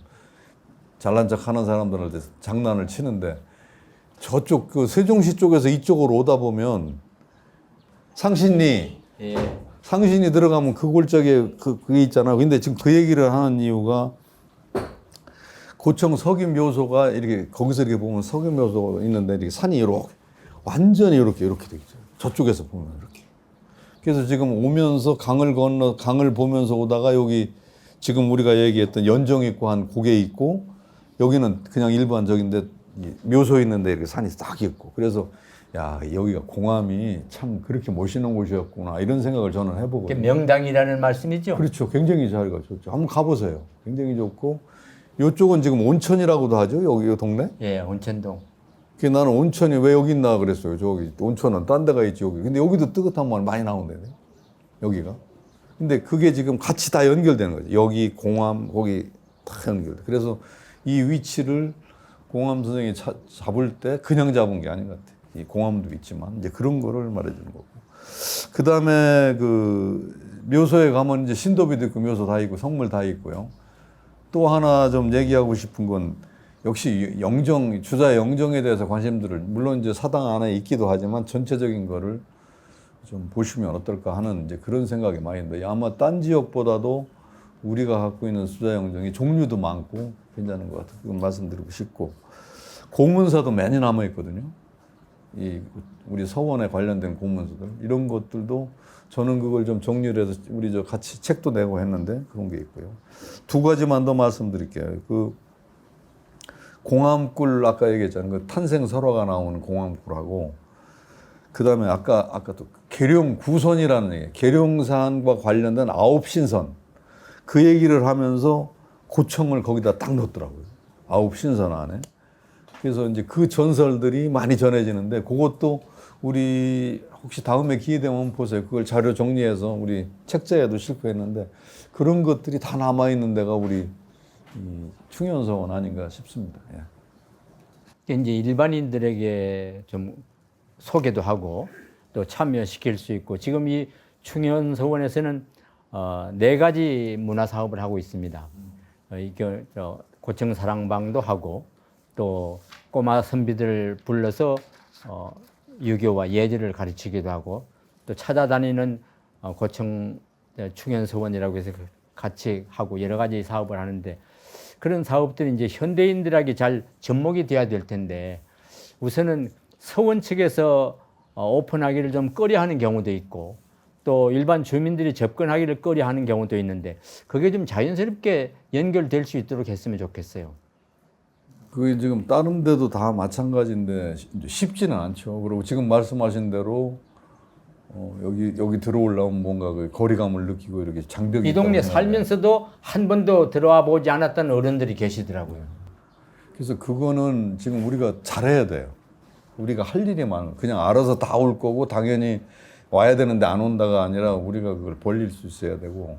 잘난 척 하는 사람들한테 장난을 치는데, 저쪽 그 세종시 쪽에서 이쪽으로 오다 보면 상신리, 예. 상신이 들어가면 그 골짜기에 그게 있잖아. 근데 지금 그 얘기를 하는 이유가 고청 석유 묘소가 이렇게 거기서 이렇게 보면 석유 묘소가 있는데 이렇게 산이 이렇게 완전히 이렇게 돼 있죠. 저쪽에서 보면 이렇게. 그래서 지금 오면서 강을 보면서 오다가 여기 지금 우리가 얘기했던 연정 있고 한 고개 있고 여기는 그냥 일반적인데 묘소 있는데 이렇게 산이 딱 있고 그래서 야 여기가 공암이 참 그렇게 멋있는 곳이었구나 이런 생각을 저는 그게 해보거든요. 명당이라는 말씀이죠? 그렇죠. 굉장히 잘 가셨죠. 한번 가보세요. 굉장히 좋고 이쪽은 지금 온천이라고도 하죠. 여기 이 동네. 예, 온천동. 그 나는 온천이 왜 여기 있나 그랬어요. 저기 온천은 딴 데가 있지 여기. 근데 여기도 뜨뜻한 물 많이 나온대. 여기가. 근데 그게 지금 같이 다 연결되는 거죠. 여기 공암 거기 다 연결돼. 그래서 이 위치를 공암 선생이 잡을 때 그냥 잡은 게 아닌 것 같아요. 이 공암도 있지만 이제 그런 거를 말해주는 거고. 그 다음에 그 묘소에 가면 이제 신도비도 있고 묘소 다 있고 성물 다 있고요. 또 하나 좀 얘기하고 싶은 건 역시 주자 영정에 대해서 관심들을 물론 이제 사당 안에 있기도 하지만 전체적인 거를 좀 보시면 어떨까 하는 이제 그런 생각이 많이 있는데 아마 딴 지역보다도 우리가 갖고 있는 주자 영정이 종류도 많고 괜찮은 것 같아요. 그건 말씀드리고 싶고 공문사도 많이 남아 있거든요. 우리 서원에 관련된 공문서들 이런 것들도 저는 그걸 좀 정리를 해서 우리 저 같이 책도 내고 했는데 그런 게 있고요. 두 가지만 더 말씀드릴게요. 그 공암굴 아까 얘기했잖아요. 그 탄생설화가 나오는 공암굴하고 그 다음에 아까 또 계룡구선이라는 얘기, 계룡산과 관련된 9신선 그 얘기를 하면서 고청을 거기다 딱 넣었더라고요. 9신선 안에. 그래서 이제 그 전설들이 많이 전해지는데 그것도 우리 혹시 다음에 기회 되면 보세요. 그걸 자료 정리해서 우리 책자에도 싣고 했는데 그런 것들이 다 남아있는 데가 우리 충현서원 아닌가 싶습니다. 예. 이제 일반인들에게 좀 소개도 하고 또 참여시킬 수 있고 지금 이 충현서원에서는 4가지 문화 사업을 하고 있습니다. 이게 고청사랑방도 하고 또 꼬마 선비들을 불러서 유교와 예절을 가르치기도 하고 또 찾아다니는 고청 충현서원이라고 해서 같이 하고 여러 가지 사업을 하는데 그런 사업들이 이제 현대인들에게 잘 접목이 돼야 될 텐데 우선은 서원 측에서 오픈하기를 좀 꺼려하는 경우도 있고 또 일반 주민들이 접근하기를 꺼려하는 경우도 있는데 그게 좀 자연스럽게 연결될 수 있도록 했으면 좋겠어요. 그게 지금 다른 데도 다 마찬가지인데 쉽지는 않죠. 그리고 지금 말씀하신 대로 여기 들어오려면 뭔가 그 거리감을 느끼고 이렇게 장벽이 이 동네 있다고 살면서도 한 번도 들어와 보지 않았던 어른들이 계시더라고요. 그래서 그거는 지금 우리가 잘해야 돼요. 우리가 할 일이 많아. 그냥 알아서 다 올 거고 당연히 와야 되는데 안 온다가 아니라 우리가 그걸 벌릴 수 있어야 되고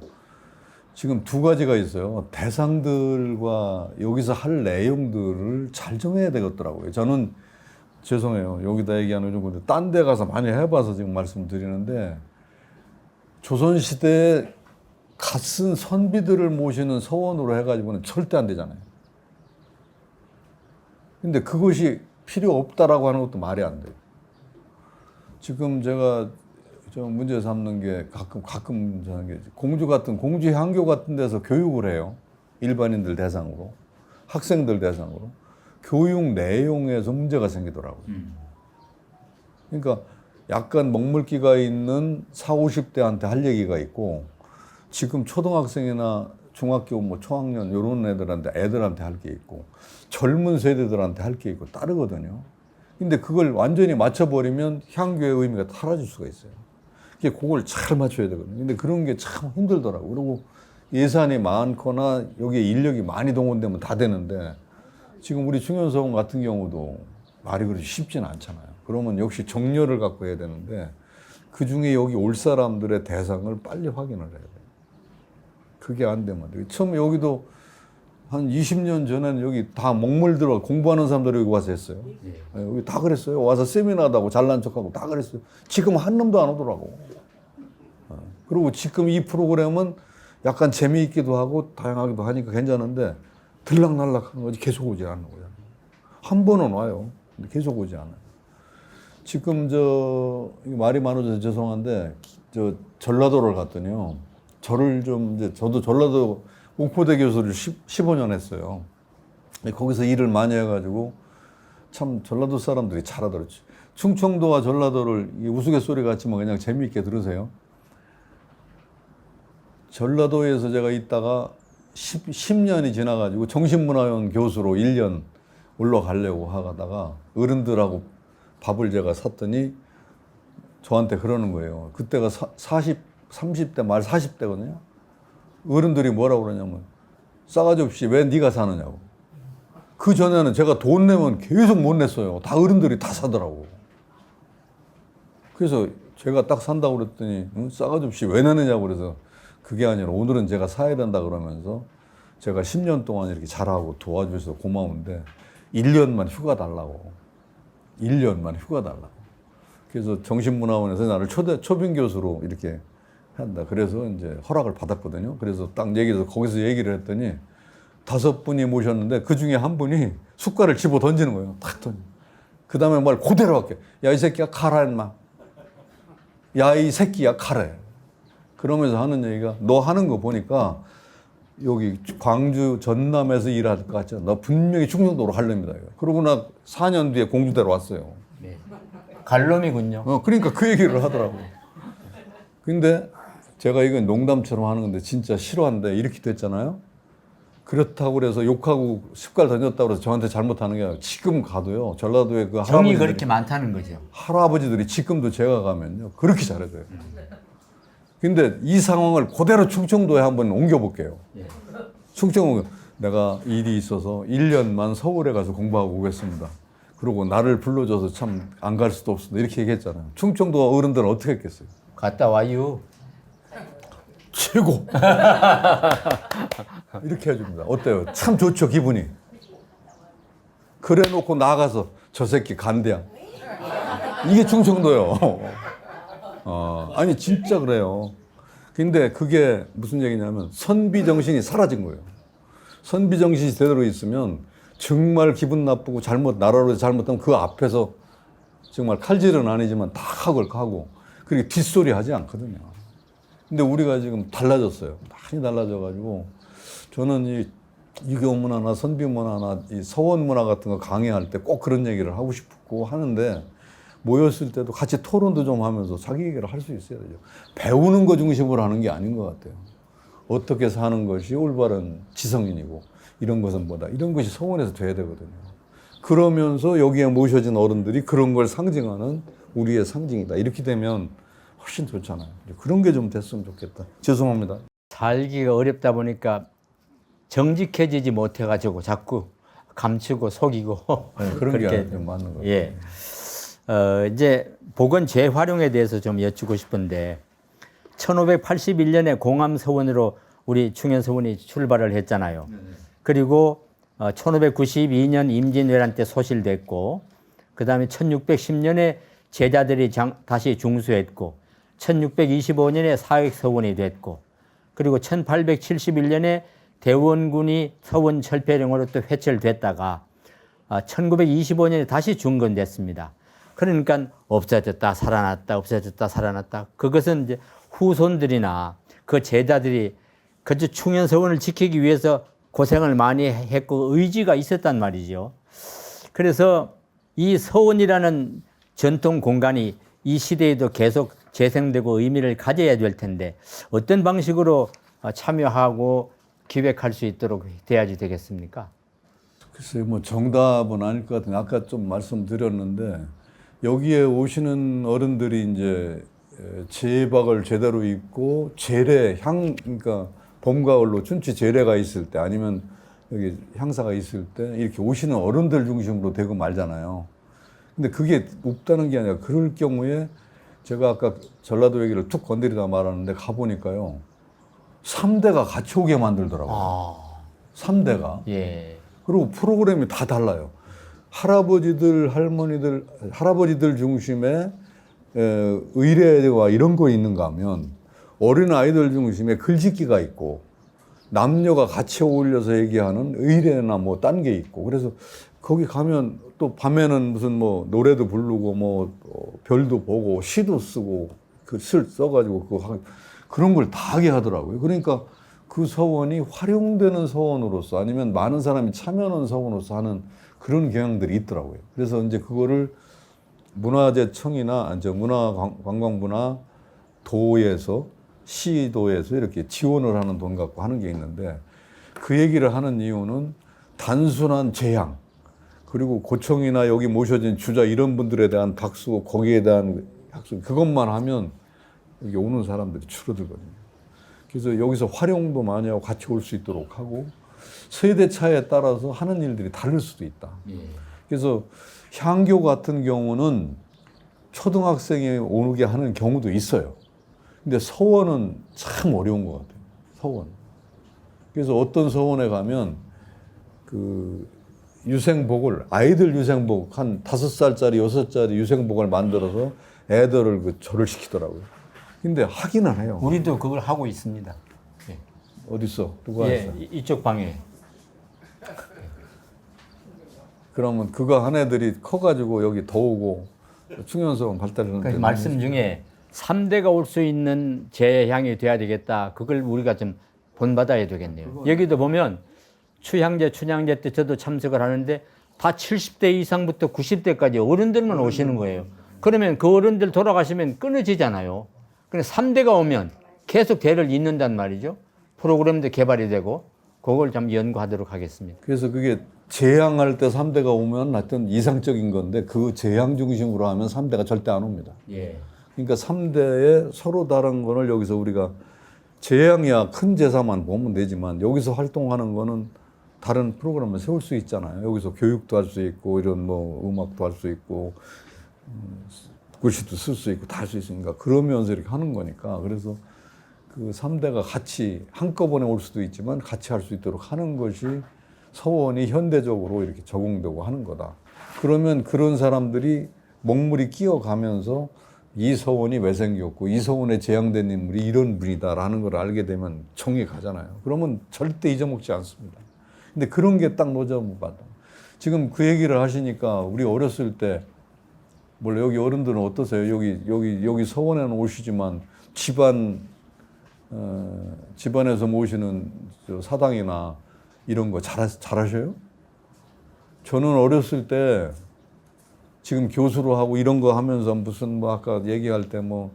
지금 2가지가 있어요. 대상들과 여기서 할 내용들을 잘 정해야 되겠더라고요. 저는 죄송해요. 여기다 얘기하는 건 건데 딴 데 가서 많이 해봐서 지금 말씀드리는데 조선시대에 갓쓴 선비들을 모시는 서원으로 해가지고는 절대 안 되잖아요. 근데 그것이 필요 없다라고 하는 것도 말이 안 돼요. 지금 제가 좀 문제 삼는 게 가끔 저는 게 공주 향교 같은 데서 교육을 해요. 일반인들 대상으로, 학생들 대상으로. 교육 내용에서 문제가 생기더라고요. 그러니까 약간 먹물기가 있는 40, 50대한테 할 얘기가 있고 지금 초등학생이나 중학교 뭐 초학년 이런 애들한테 할 게 있고 젊은 세대들한테 할 게 있고 다르거든요. 근데 그걸 완전히 맞춰버리면 향교의 의미가 사라질 수가 있어요. 그걸 잘 맞춰야 되거든요. 근데 그런 게 참 힘들더라고요. 그리고 예산이 많거나 여기에 인력이 많이 동원되면 다 되는데 지금 우리 충현서원 같은 경우도 말이 그렇게 쉽지는 않잖아요. 그러면 역시 정렬을 갖고 해야 되는데 그중에 여기 올 사람들의 대상을 빨리 확인을 해야 돼요. 그게 안 되면 돼요. 처음에 여기도 한 20년 전에는 여기 다 먹물 들어 공부하는 사람들이 여기 와서 했어요. 여기 다 그랬어요. 와서 세미나도 하고 잘난 척하고 다 그랬어요. 지금 한 놈도 안 오더라고. 그리고 지금 이 프로그램은 약간 재미있기도 하고 다양하기도 하니까 괜찮은데 들락날락 하는 거지 계속 오지 않는 거잖아요. 한 번은 와요. 근데 계속 오지 않아요. 지금 말이 많아져서 죄송한데 전라도를 갔더니요. 저도 전라도 옥포대 교수를 15년 했어요. 거기서 일을 많이 해가지고 참 전라도 사람들이 잘하더라고요. 충청도와 전라도를 이 우스갯소리 같지만 그냥 재미있게 들으세요. 전라도에서 제가 있다가 10년이 지나가지고 정신문화원 교수로 1년 올라가려고 하다가 어른들하고 밥을 제가 샀더니 저한테 그러는 거예요. 그때가 30대 말 40대거든요. 어른들이 뭐라고 그러냐면 싸가지 없이 왜 네가 사느냐고. 그 전에는 제가 돈 내면 계속 못 냈어요. 다 어른들이 다 사더라고. 그래서 제가 딱 산다고 그랬더니 응? 싸가지 없이 왜 내느냐고 그래서 그게 아니라 오늘은 제가 사야 된다 그러면서 제가 10년 동안 이렇게 잘하고 도와주셔서 고마운데 1년만 휴가 달라고. 1년만 휴가 달라고. 그래서 정신문화원에서 나를 초빙 교수로 이렇게 한다. 그래서 이제 허락을 받았거든요. 그래서 딱 얘기해서 거기서 얘기를 했더니 5분이 모셨는데 그 중에 한 분이 숟갈을 집어 던지는 거예요. 탁 던져. 그 다음에 말 그대로 할게. 야, 이 새끼야, 가라, 인마. 야, 이 새끼야, 가래. 그러면서 하는 얘기가 너 하는 거 보니까 여기 광주 전남에서 일할 것 같죠. 너 분명히 충청도로 갈 놈이다. 그러고 나 4년 뒤에 공주대로 왔어요. 네. 갈놈이군요. 그러니까 그 얘기를 하더라고. 근데 제가 이건 농담처럼 하는 건데 진짜 싫어한데 이렇게 됐잖아요. 그렇다고 그래서 욕하고 숟갈 던졌다고 해서 저한테 잘못하는 게 아니라 지금 가도요. 전라도에 그 정이 그렇게 많다는 거죠. 할아버지들이 지금도 제가 가면요. 그렇게 잘해줘요. 근데 이 상황을 그대로 충청도에 한번 옮겨볼게요. 예. 충청도 내가 일이 있어서 1년만 서울에 가서 공부하고 오겠습니다. 그리고 나를 불러줘서 참 안 갈 수도 없습니다. 이렇게 얘기했잖아요. 충청도 어른들은 어떻게 했겠어요? 갔다 와요. 최고! 이렇게 해줍니다. 어때요? 참 좋죠, 기분이. 그래 놓고 나가서 저 새끼 간대야. 이게 충청도요. 아니, 진짜 그래요. 근데 그게 무슨 얘기냐면 선비정신이 사라진 거예요. 선비정신이 제대로 있으면 정말 기분 나쁘고 나라로 잘못하면 그 앞에서 정말 칼질은 아니지만 다 하고 그리고 뒷소리 하지 않거든요. 근데 우리가 지금 달라졌어요. 많이 달라져가지고 저는 이 유교 문화나 선비 문화나 이 서원 문화 같은 거 강의할 때 꼭 그런 얘기를 하고 싶고 하는데 모였을 때도 같이 토론도 좀 하면서 자기 얘기를 할 수 있어야 되죠. 배우는 거 중심으로 하는 게 아닌 것 같아요. 어떻게 사는 것이 올바른 지성인이고 이런 것은 뭐다. 이런 것이 서원에서 돼야 되거든요. 그러면서 여기에 모셔진 어른들이 그런 걸 상징하는 우리의 상징이다. 이렇게 되면 훨씬 좋잖아요. 그런 게 좀 됐으면 좋겠다. 죄송합니다. 살기가 어렵다 보니까 정직해지지 못해가지고 자꾸 감추고 속이고 네, 그런 게 좀 맞는 거예요. 예. 이제 복원 재활용에 대해서 좀 여쭙고 싶은데 1581년에 공암서원으로 우리 충현서원이 출발을 했잖아요. 그리고 1592년 임진왜란 때 소실됐고 그 다음에 1610년에 제자들이 다시 중수했고 1625년에 사획서원이 됐고 그리고 1871년에 대원군이 서원 철폐령으로 또 회철됐다가 1925년에 다시 중건됐습니다. 그러니까 없어졌다 살아났다 없어졌다 살아났다. 그것은 이제 후손들이나 그 제자들이 그저 충현서원을 지키기 위해서 고생을 많이 했고 의지가 있었단 말이죠. 그래서 이 서원이라는 전통 공간이 이 시대에도 계속 재생되고 의미를 가져야 될 텐데 어떤 방식으로 참여하고 기획할 수 있도록 돼야지 되겠습니까? 글쎄요, 뭐 정답은 아닐 것 같은데 아까 좀 말씀드렸는데 여기에 오시는 어른들이 이제 제박을 제대로 입고 제례 그러니까 봄 가을로 춘추 제례가 있을 때 아니면 여기 향사가 있을 때 이렇게 오시는 어른들 중심으로 되고 말잖아요. 근데 그게 없다는 게 아니라 그럴 경우에 제가 아까 전라도 얘기를 툭 건드리다 말하는데 가보니까요 3대가 같이 오게 만들더라고요. 3대가. 예. 그리고 프로그램이 다 달라요. 할아버지들 중심의 의례와 이런 거 있는가 하면 어린 아이들 중심에 글짓기가 있고 남녀가 같이 어울려서 얘기하는 의례나 뭐 딴 게 있고 그래서 거기 가면 또 밤에는 무슨 뭐 노래도 부르고 뭐 별도 보고 시도 쓰고 그 글 써가지고 그런 걸 다 하게 하더라고요. 그러니까 그 서원이 활용되는 서원으로서 아니면 많은 사람이 참여하는 서원으로서 하는 그런 경향들이 있더라고요. 그래서 이제 그거를 문화재청이나 문화관광부나 도에서 시도에서 이렇게 지원을 하는 돈 갖고 하는 게 있는데 그 얘기를 하는 이유는 단순한 재앙 그리고 고청이나 여기 모셔진 주자 이런 분들에 대한 박수 거기에 대한 학수 그것만 하면 여기 오는 사람들이 줄어들거든요. 그래서 여기서 활용도 많이 하고 같이 올 수 있도록 하고 세대 차에 따라서 하는 일들이 다를 수도 있다. 그래서 향교 같은 경우는 초등학생이 오게 하는 경우도 있어요. 근데 서원은 참 어려운 것 같아요. 서원. 그래서 어떤 서원에 가면 그 유생복을 아이들 유생복 한 5살짜리 6살짜리 유생복을 만들어서 애들을 그 절을 시키더라고요. 근데 하기는 해요. 우리도 그걸 하고 있습니다. 예. 어디 있어? 누가 했어? 이쪽 방에. 그러면 그거 한 애들이 커가지고 여기 더 오고 충현서원 발달하는 그 말씀 중에 3대가 올 수 있는 재향이 돼야 되겠다. 그걸 우리가 좀 본받아야 되겠네요. 여기도 보면 추향제, 춘향제 때 저도 참석을 하는데 다 70대 이상부터 90대까지 어른들만 오시는 거예요. 그러면 그 어른들 돌아가시면 끊어지잖아요. 근데 3대가 오면 계속 대를 잇는단 말이죠. 프로그램도 개발이 되고 그걸 좀 연구하도록 하겠습니다. 그래서 그게 재향할 때 3대가 오면 하여튼 이상적인 건데 그 재향 중심으로 하면 3대가 절대 안 옵니다. 예. 그러니까 3대에 서로 다른 거를 여기서 우리가 재향이야 큰 제사만 보면 되지만 여기서 활동하는 거는 다른 프로그램을 세울 수 있잖아요. 여기서 교육도 할 수 있고 이런 뭐 음악도 할 수 있고 글씨도 쓸 수 있고 다 할 수 있으니까 그러면서 이렇게 하는 거니까 그래서 그 3대가 같이 한꺼번에 올 수도 있지만 같이 할 수 있도록 하는 것이 서원이 현대적으로 이렇게 적용되고 하는 거다. 그러면 그런 사람들이 먹물이 끼어가면서 이 서원이 왜 생겼고 이 서원에 재향된 인물이 이런 분이다라는 걸 알게 되면 정이 가잖아요. 그러면 절대 잊어먹지 않습니다. 근데 그런 게 딱 노자무바다. 지금 그 얘기를 하시니까 우리 어렸을 때 원래 여기 어른들은 어떠세요? 여기 서원에는 오시지만 집안에서 모시는 사당이나 이런 거 잘하셔요? 저는 어렸을 때 지금 교수로 하고 이런 거 하면서 무슨 뭐 아까 얘기할 때 뭐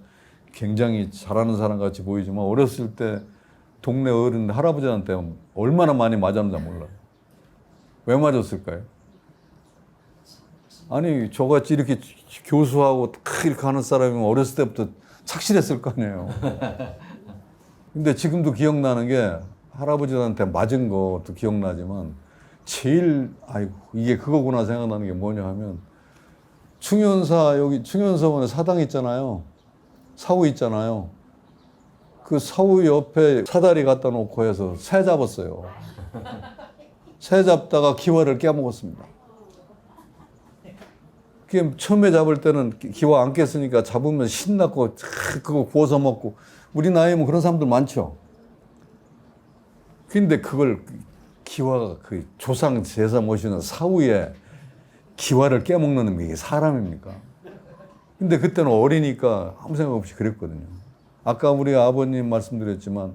굉장히 잘하는 사람 같이 보이지만 어렸을 때 동네 어른 할아버지한테 얼마나 많이 맞았는지 몰라요. 왜 맞았을까요? 아니 저같이 이렇게 교수하고 이렇게 하는 사람이면 어렸을 때부터 착실했을 거 아니에요. 근데 지금도 기억나는 게 할아버지한테 맞은 것도 기억나지만 제일 아이고 이게 그거구나 생각나는 게 뭐냐 하면 여기 충현서원에 사당 있잖아요. 사우 있잖아요. 그 사우 옆에 사다리 갖다 놓고 해서 새 잡았어요. 새 잡다가 기와를 깨먹었습니다. 그게 처음에 잡을 때는 기와 안 깼으니까 잡으면 신났고 그거 구워서 먹고 우리 나이면 그런 사람들 많죠. 근데 그걸 기와가 그 조상 제사 모시는 사후에 기와를 깨먹는 게 사람입니까? 근데 그때는 어리니까 아무 생각 없이 그랬거든요. 아까 우리 아버님 말씀드렸지만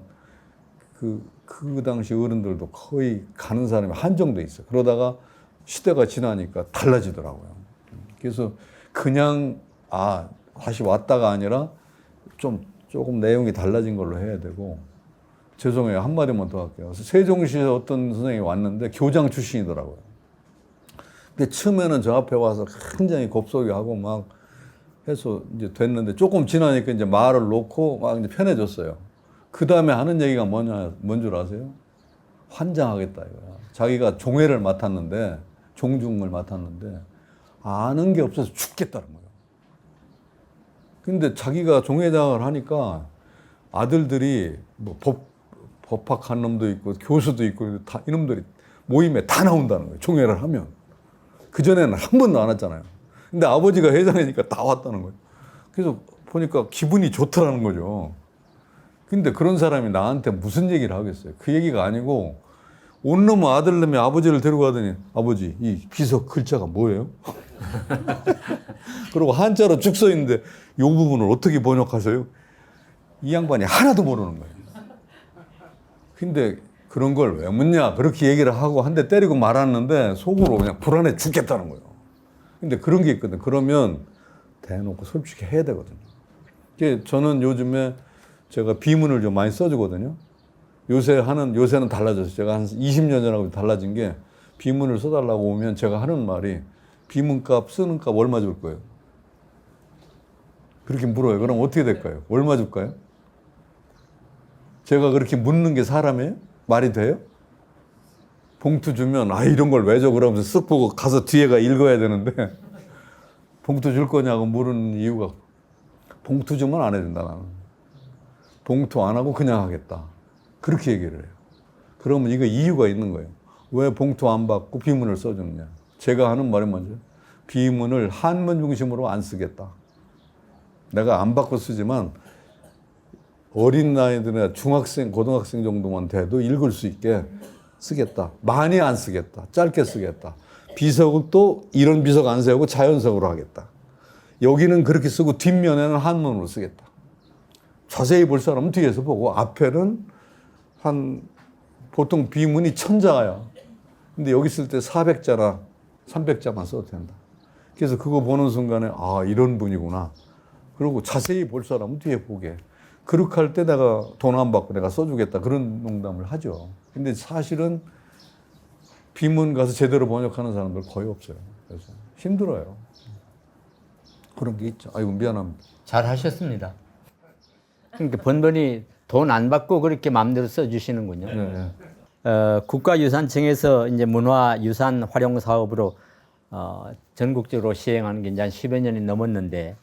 그 당시 어른들도 거의 가는 사람이 한정돼 있어요. 그러다가 시대가 지나니까 달라지더라고요. 그래서 그냥 다시 왔다가 아니라 조금 내용이 달라진 걸로 해야 되고 죄송해요. 한마디만 더 할게요. 세종시에 어떤 선생님이 왔는데 교장 출신이더라고요. 근데 처음에는 저 앞에 와서 굉장히 곱소리하고 막 해서 이제 됐는데 조금 지나니까 이제 말을 놓고 막 이제 편해졌어요. 그 다음에 하는 얘기가 뭔 줄 아세요? 환장하겠다 이거야. 자기가 종회를 맡았는데 종중을 맡았는데 아는 게 없어서 죽겠다는 거예요. 근데 자기가 종회장을 하니까 아들들이 뭐 법학한 놈도 있고 교수도 있고 다 이놈들이 모임에 다 나온다는 거예요. 종회를 하면. 그전에는 한 번도 안 왔잖아요. 근데 아버지가 회장이니까 다 왔다는 거예요. 그래서 보니까 기분이 좋더라는 거죠. 근데 그런 사람이 나한테 무슨 얘기를 하겠어요? 그 얘기가 아니고 온 놈의 아들놈이 아버지를 데려가더니 아버지 이 비석 글자가 뭐예요? 그리고 한자로 쭉 써 있는데 이 부분을 어떻게 번역하세요? 이 양반이 하나도 모르는 거예요. 근데 그런 걸 왜 묻냐 그렇게 얘기를 하고 한 대 때리고 말았는데 속으로 그냥 불안해 죽겠다는 거예요. 근데 그런 게 있거든. 그러면 대놓고 솔직히 해야 되거든요. 저는 요즘에 제가 비문을 좀 많이 써주거든요. 요새는 달라졌어요. 제가 한 20년 전하고 달라진 게 비문을 써달라고 오면 제가 하는 말이 비문값 쓰는 값 얼마 줄 거예요? 그렇게 물어요. 그럼 어떻게 될까요? 얼마 줄까요? 제가 그렇게 묻는 게 사람이에요? 말이 돼요? 봉투 주면 이런 걸 왜 줘? 그러면서 쓱 보고 가서 뒤에가 읽어야 되는데 봉투 줄 거냐고 물은 이유가 봉투 주면 안 해준다 나는. 봉투 안 하고 그냥 하겠다. 그렇게 얘기를 해요. 그러면 이거 이유가 있는 거예요. 왜 봉투 안 받고 비문을 써주느냐. 제가 하는 말이 먼저 비문을 한문 중심으로 안 쓰겠다. 내가 안 받고 쓰지만 어린 나이들이나 중학생, 고등학생 정도만 돼도 읽을 수 있게 쓰겠다. 많이 안 쓰겠다. 짧게 쓰겠다. 비석도 이런 비석 안 세우고 자연석으로 하겠다. 여기는 그렇게 쓰고 뒷면에는 한문으로 쓰겠다. 자세히 볼 사람은 뒤에서 보고 앞에는 보통 비문이 1000자야. 근데 여기 쓸 때 400자나 300자만 써도 된다. 그래서 그거 보는 순간에 이런 분이구나. 그리고 자세히 볼 사람은 뒤에 보게. 그렇게 할 때 내가 돈 안 받고 내가 써주겠다. 그런 농담을 하죠. 근데 사실은 비문 가서 제대로 번역하는 사람들 거의 없어요. 그래서 힘들어요. 그런 게 있죠. 아이고, 미안합니다. 잘 하셨습니다. 그러니까 번번이 돈 안 받고 그렇게 마음대로 써주시는군요. 네. 국가유산청에서 이제 문화유산 활용 사업으로 전국적으로 시행하는 게 이제 한 10여 년이 넘었는데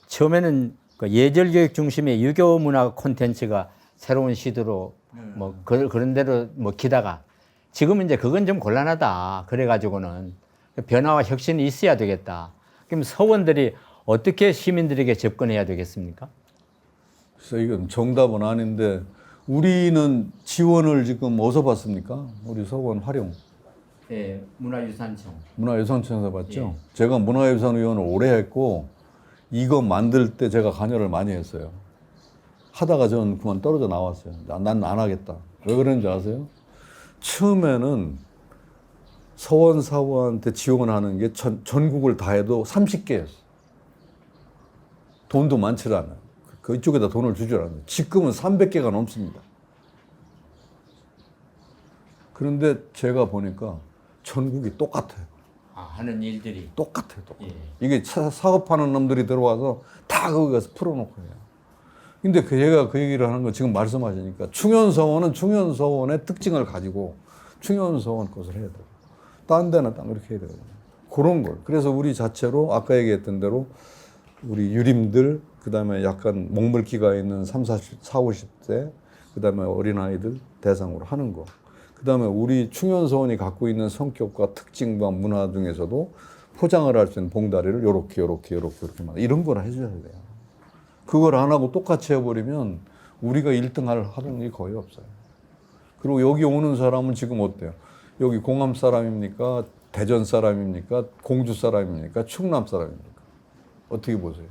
처음에는 그 예절 교육 중심의 유교 문화 콘텐츠가 새로운 시도로 뭐 그런 대로 뭐 기다가 지금은 이제 그건 좀 곤란하다. 그래가지고는 변화와 혁신이 있어야 되겠다. 그럼 서원들이 어떻게 시민들에게 접근해야 되겠습니까? 그래서 이건 정답은 아닌데 우리는 지원을 지금 어디서 받습니까? 우리 서원 활용. 네, 문화유산청. 문화유산청에서 받죠. 예. 제가 문화유산위원을 오래 했고 이거 만들 때 제가 관여를 많이 했어요. 하다가 저는 그만 떨어져 나왔어요. 난 안 하겠다. 왜 그런지 아세요? 처음에는 서원 사원한테 지원하는 게 전국을 다 해도 30개였어. 돈도 많지 않아요. 그쪽에다 돈을 주지 않아요. 지금은 300개가 넘습니다. 그런데 제가 보니까 전국이 똑같아요. 하는 일들이. 똑같아요. 예. 이게 사업하는 놈들이 들어와서 다 거기 가서 풀어놓고 해요. 근데 얘가 그 얘기를 하는 거 지금 말씀하시니까 충현서원은 충현서원의 특징을 가지고 충현서원 것을 해야 돼요. 딴 데는 딱 그렇게 해야 되거든요. 그런 걸. 그래서 우리 자체로 아까 얘기했던 대로 우리 유림들, 그 다음에 약간 먹물기가 있는 40, 50대, 그 다음에 어린아이들 대상으로 하는 거. 그 다음에 우리 충현서원이 갖고 있는 성격과 특징과 문화 중에서도 포장을 할 수 있는 봉다리를 요렇게 이런 걸 해줘야 돼요. 그걸 안 하고 똑같이 해버리면 우리가 1등 하는 게 거의 없어요. 그리고 여기 오는 사람은 지금 어때요? 여기 공암 사람입니까? 대전 사람입니까? 공주 사람입니까? 충남 사람입니까? 어떻게 보세요?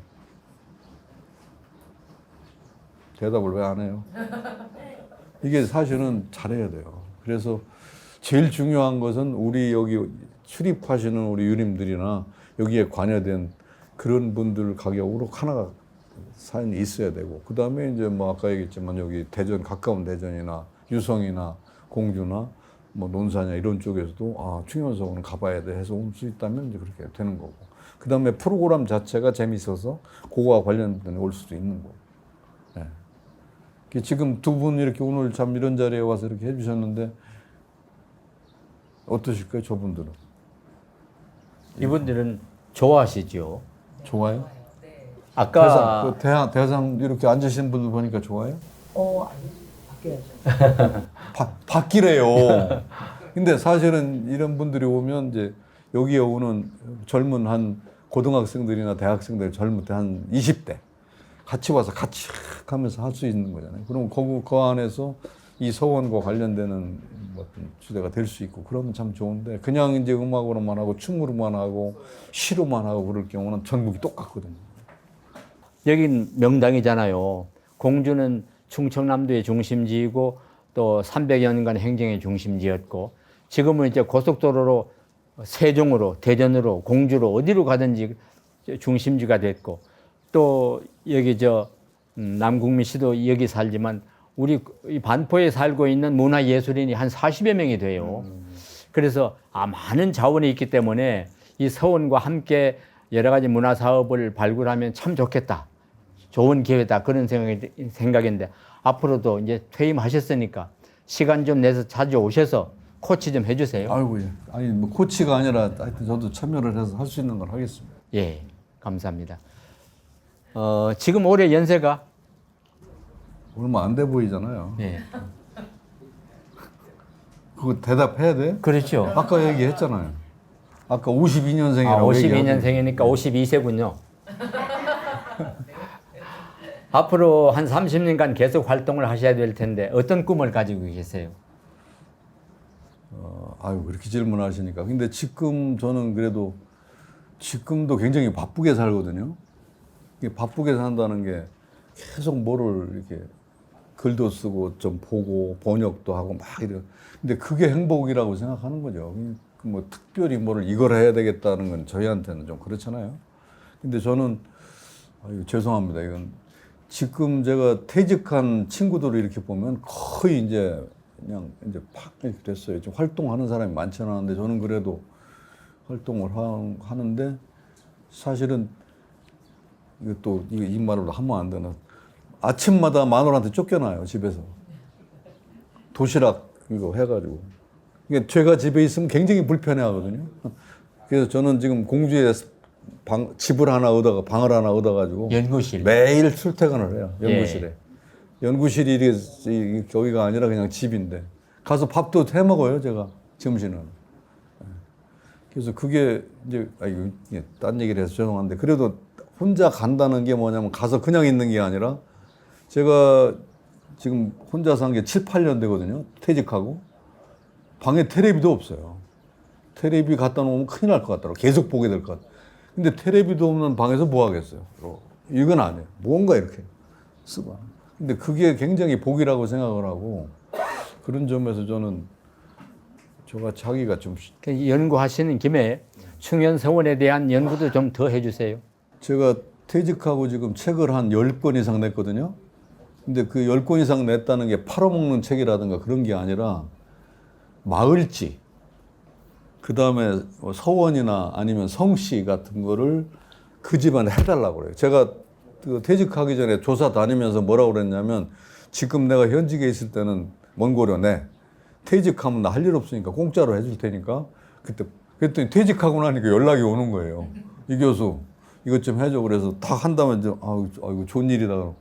대답을 왜 안 해요? 이게 사실은 잘해야 돼요. 그래서 제일 중요한 것은 우리 여기 출입하시는 우리 유림들이나 여기에 관여된 그런 분들 가격으로 하나가 사연이 있어야 되고, 그 다음에 이제 뭐 아까 얘기했지만 여기 대전, 가까운 대전이나 유성이나 공주나 뭐 논산이나 이런 쪽에서도 충현서원은 가봐야 돼 해서 올 수 있다면 이제 그렇게 되는 거고, 그 다음에 프로그램 자체가 재밌어서 그거와 관련된 올 수도 있는 거고. 네. 지금 두 분 이렇게 오늘 참 이런 자리에 와서 이렇게 해주셨는데 어떠실까요, 저분들은? 이분들은 좋아하시죠? 좋아요? 아까 대상 이렇게 앉으신 분들 보니까 좋아요? 아니, 바뀌어야죠. 바뀌래요. 근데 사실은 이런 분들이 오면 이제 여기에 오는 젊은 한 고등학생들이나 대학생들 젊을 때 한 20대 같이 와서 같이 하면서 할 수 있는 거잖아요. 그럼 그 안에서 이 서원과 관련되는 어떤 주제가 될 수 있고 그러면 참 좋은데 그냥 이제 음악으로만 하고 춤으로만 하고 시로만 하고 그럴 경우는 전국이 똑같거든요. 여긴 명당이잖아요. 공주는 충청남도의 중심지이고 또 300여 년간 행정의 중심지였고 지금은 이제 고속도로로 세종으로 대전으로 공주로 어디로 가든지 중심지가 됐고 또 여기 남궁미 씨도 여기 살지만 우리 이 반포에 살고 있는 문화예술인이 한 40여 명이 돼요. 그래서 많은 자원이 있기 때문에 이 서원과 함께 여러 가지 문화 사업을 발굴하면 참 좋겠다. 좋은 기회다. 그런 생각인데 앞으로도 이제 퇴임하셨으니까 시간 좀 내서 자주 오셔서 코치 좀 해주세요. 아이고, 예. 아니 뭐 코치가 아니라 하여튼 저도 참여를 해서 할 수 있는 걸 하겠습니다. 예, 감사합니다. 지금 올해 연세가 얼마 안 돼 보이잖아요. 예, 그거 대답해야 돼? 그렇죠. 아까 얘기했잖아요. 아까 52년생이라고 52년생이니까 52세군요. 앞으로 한 30년간 계속 활동을 하셔야 될 텐데 어떤 꿈을 가지고 계세요? 아유, 그렇게 질문하시니까. 근데 지금 저는 그래도 지금도 굉장히 바쁘게 살거든요. 이게 바쁘게 산다는 게 계속 뭐를 이렇게 글도 쓰고 좀 보고 번역도 하고 막 이래. 근데 그게 행복이라고 생각하는 거죠. 뭐 특별히 뭐를 이걸 해야 되겠다는 건 저희한테는 좀 그렇잖아요. 근데 저는 아유, 죄송합니다. 이건 지금 제가 퇴직한 친구들을 이렇게 보면 거의 이제 그냥 이제 팍 이렇게 됐어요. 좀 활동하는 사람이 많지는 않은데 저는 그래도 활동을 하는데 사실은 이거 이 말로 하면 안 되나. 아침마다 마누라한테 쫓겨나요, 집에서. 도시락 이거 해가지고. 이게 제가 집에 있으면 굉장히 불편해 하거든요. 그래서 저는 지금 공주에 집을 하나 얻어가, 방을 하나 얻어가지고. 연구실. 매일 출퇴근을 해요, 연구실에. 예. 연구실이 이게 거기가 아니라 그냥 집인데. 가서 밥도 해 먹어요, 제가, 점심은. 그래서 그게 이제, 이게 딴 얘기를 해서 죄송한데, 그래도 혼자 간다는 게 뭐냐면 가서 그냥 있는 게 아니라 제가 지금 혼자 산 게 7, 8년 되거든요. 퇴직하고. 방에 테레비도 없어요. 테레비 갖다 놓으면 큰일 날 것 같더라고. 계속 보게 될 것 같아. 근데 테레비도 없는 방에서 뭐 하겠어요? 이건 아니에요. 뭔가 이렇게 쓰고. 근데 그게 굉장히 복이라고 생각을 하고 그런 점에서 저는 저가 자기가 좀 연구하시는 김에 충현서원에 대한 연구도 좀 더 해주세요. 제가 퇴직하고 지금 책을 한 10권 이상 냈거든요. 근데 그 10권 이상 냈다는 게 팔아먹는 책이라든가 그런 게 아니라 마을지, 그 다음에 서원이나 아니면 성씨 같은 거를 그 집안에 해달라고 그래요. 제가 그 퇴직하기 전에 조사 다니면서 뭐라고 그랬냐면 지금 내가 현직에 있을 때는 먼고려 내. 퇴직하면 나 할 일 없으니까 공짜로 해줄 테니까. 그랬더니 퇴직하고 나니까 연락이 오는 거예요. 이 교수. 이것 좀 해줘. 그래서 다 한다면 좀, 이거 좋은 일이다.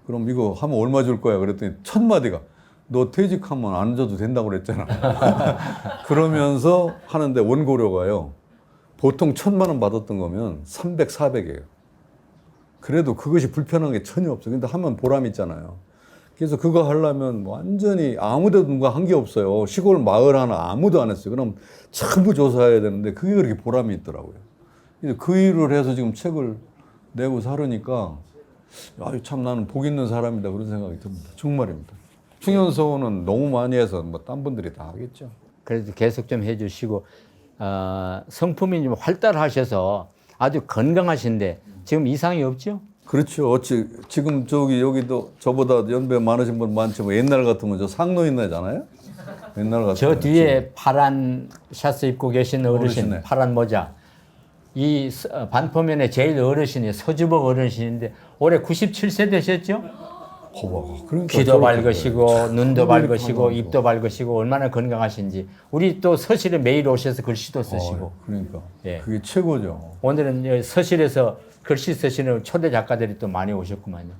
그럼 이거 하면 얼마 줄 거야? 그랬더니 첫 마디가 너 퇴직하면 안 줘도 된다고 그랬잖아. 그러면서 하는데 원고료가요. 보통 1,000만 원 받았던 거면 300, 400이에요. 그래도 그것이 불편한 게 전혀 없어요. 근데 하면 보람 있잖아요. 그래서 그거 하려면 완전히 아무데도 누가 한 게 없어요. 시골 마을 하나 아무도 안 했어요. 그럼 전부 조사해야 되는데 그게 그렇게 보람이 있더라고요. 그 일을 해서 지금 책을 내고 살으니까 참 나는 복 있는 사람이다 그런 생각이 듭니다. 정말입니다. 충현서원은 너무 많이 해서 뭐 딴 분들이 다 하겠죠. 그래도 계속 좀 해주시고 성품이 좀 활달하셔서 아주 건강하신데 지금 이상이 없죠? 그렇죠. 지금 여기도 저보다 연배 많으신 분 많지만 옛날 같으면 저 상노인네잖아요. 옛날 같으면 저 뒤에 파란 샤츠 입고 계신 어르신, 어르신네. 파란 모자. 이 반포면에 제일 어르신이 서주복 어르신인데 올해 97세 되셨죠? 그러니까 귀도 밝으시고 눈도 밝으시고 입도 밝으시고 얼마나 건강하신지. 우리 또 서실에 매일 오셔서 글씨도 쓰시고. 그러니까 예. 그게 최고죠. 오늘은 서실에서 글씨 쓰시는 초대 작가들이 또 많이 오셨구만요.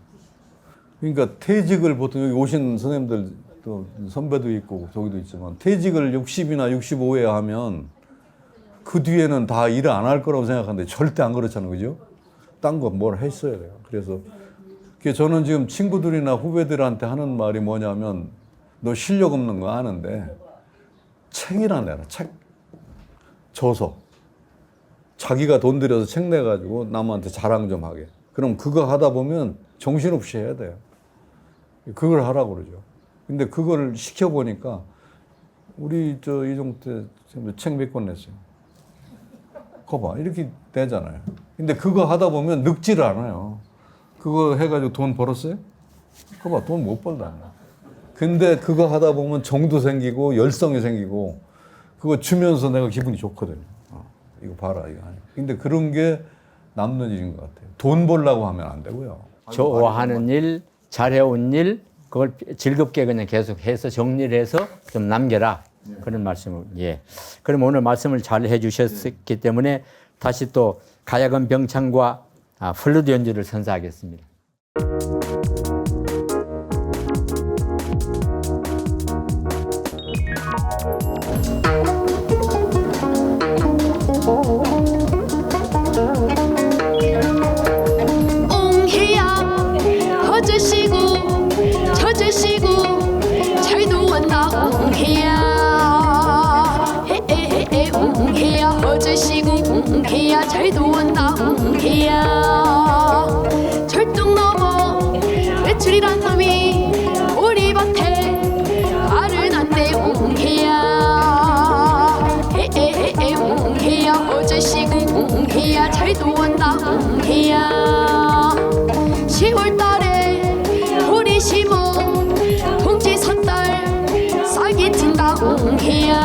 그러니까 퇴직을 보통 여기 오신 선생님들 또 선배도 있고 저기도 있지만 퇴직을 60이나 65에 하면 그 뒤에는 다 일을 안 할 거라고 생각하는데 절대 안 그렇잖아요. 그죠? 딴 거 뭘 했어야 돼요. 그래서 저는 지금 친구들이나 후배들한테 하는 말이 뭐냐면 너 실력 없는 거 아는데 책이나 내라. 책. 줘서. 자기가 돈 들여서 책 내가지고 남한테 자랑 좀 하게. 그럼 그거 하다 보면 정신없이 해야 돼요. 그걸 하라고 그러죠. 근데 그걸 시켜보니까 우리 이종태 책 몇 권 냈어요. 거봐. 이렇게 되잖아요. 근데 그거 하다 보면 늙지를 않아요. 그거 해가지고 돈 벌었어요? 그거 봐, 돈 못 벌다. 근데 그거 하다 보면 정도 생기고 열성이 생기고 그거 주면서 내가 기분이 좋거든요. 이거 봐라, 이거. 근데 그런 게 남는 일인 것 같아요. 돈 벌려고 하면 안 되고요. 좋아하는 일, 잘해온 일, 그걸 즐겁게 그냥 계속 해서 정리를 해서 좀 남겨라. 그런 말씀을, 예. 그럼 오늘 말씀을 잘 해주셨기 때문에 다시 또 가야금 병창과 플루트 연주를 선사하겠습니다. 옹해야 허주시고 젖으시고 잘 누웠나 옹해야 에에에에 옹해야 허주시고 옹해야 잘 누웠나 옹해야 절뚝 넘어 외출이란 놈이 우리 밭에 알을 낳네 옹해야 에에에에 옹해야 허주시고 옹해야 잘 누웠나 옹해야 10월달에 우리 심어 동지 섣달 싹이 튄다 옹해야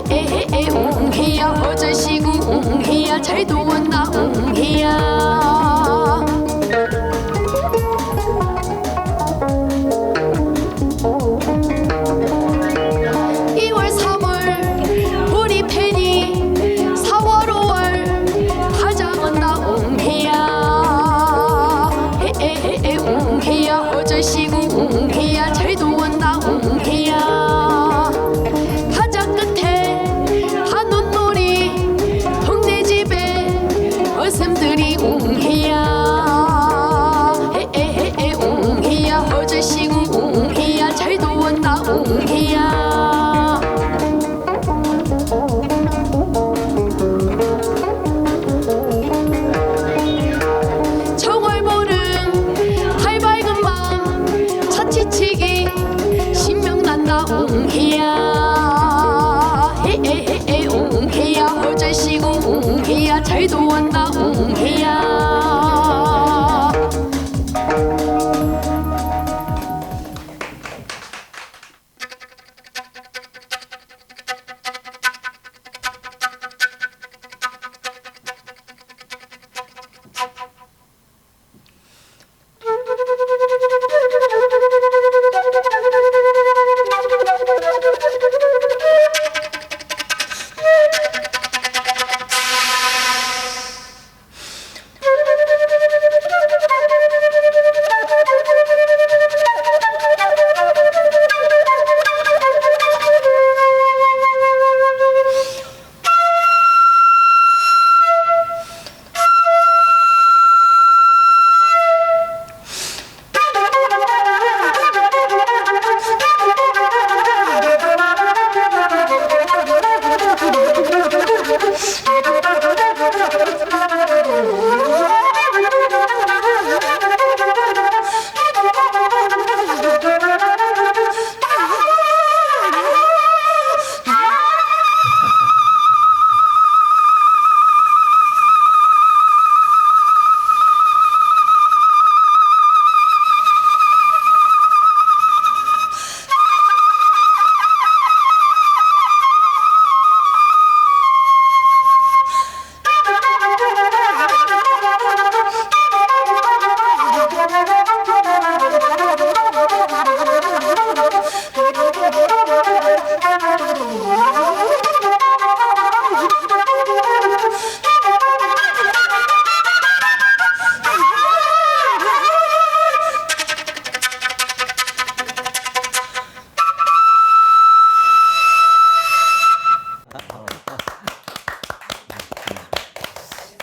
에에에에 옹해야 어저씨고 옹해야 잘 누웠나 옹해야 2월 3월 우리 팬이 4월 5월 하자건다 옹해야 에에에에 옹해야 어저씨고 옹해야 잘 누웠나 옹해야 하자 끝에 한눈놀이 동네 집에 어슴들이 옹해야 에에에에 옹해야 어저씨고 옹해야 잘 누웠나 옹해야 정월보름 달밝은 밤 차치치기 신명난다 옹해야 에에에에 옹해야 어저씨고 옹해야 잘 누웠나 옹해야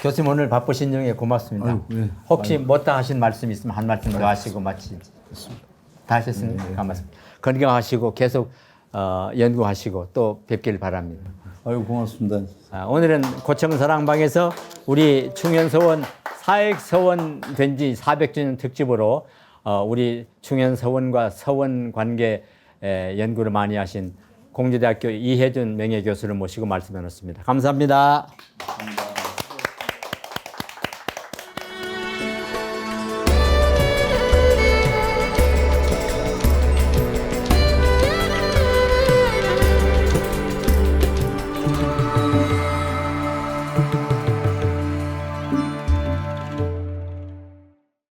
교수님 오늘 바쁘신 중에 고맙습니다. 아유, 네. 혹시 못다 하신 말씀 있으면 한 말씀 더 하시고 마치 다 하셨습니까? 고맙습니다. 건강하시고 계속 연구하시고 또 뵙길 바랍니다. 아유, 고맙습니다. 오늘은 고청사랑방에서 우리 충현서원 사획서원 된 지 400주년 특집으로 우리 충현서원과 서원 관계 연구를 많이 하신 공주대학교 이혜준 명예교수를 모시고 말씀 나눴습니다. 감사합니다.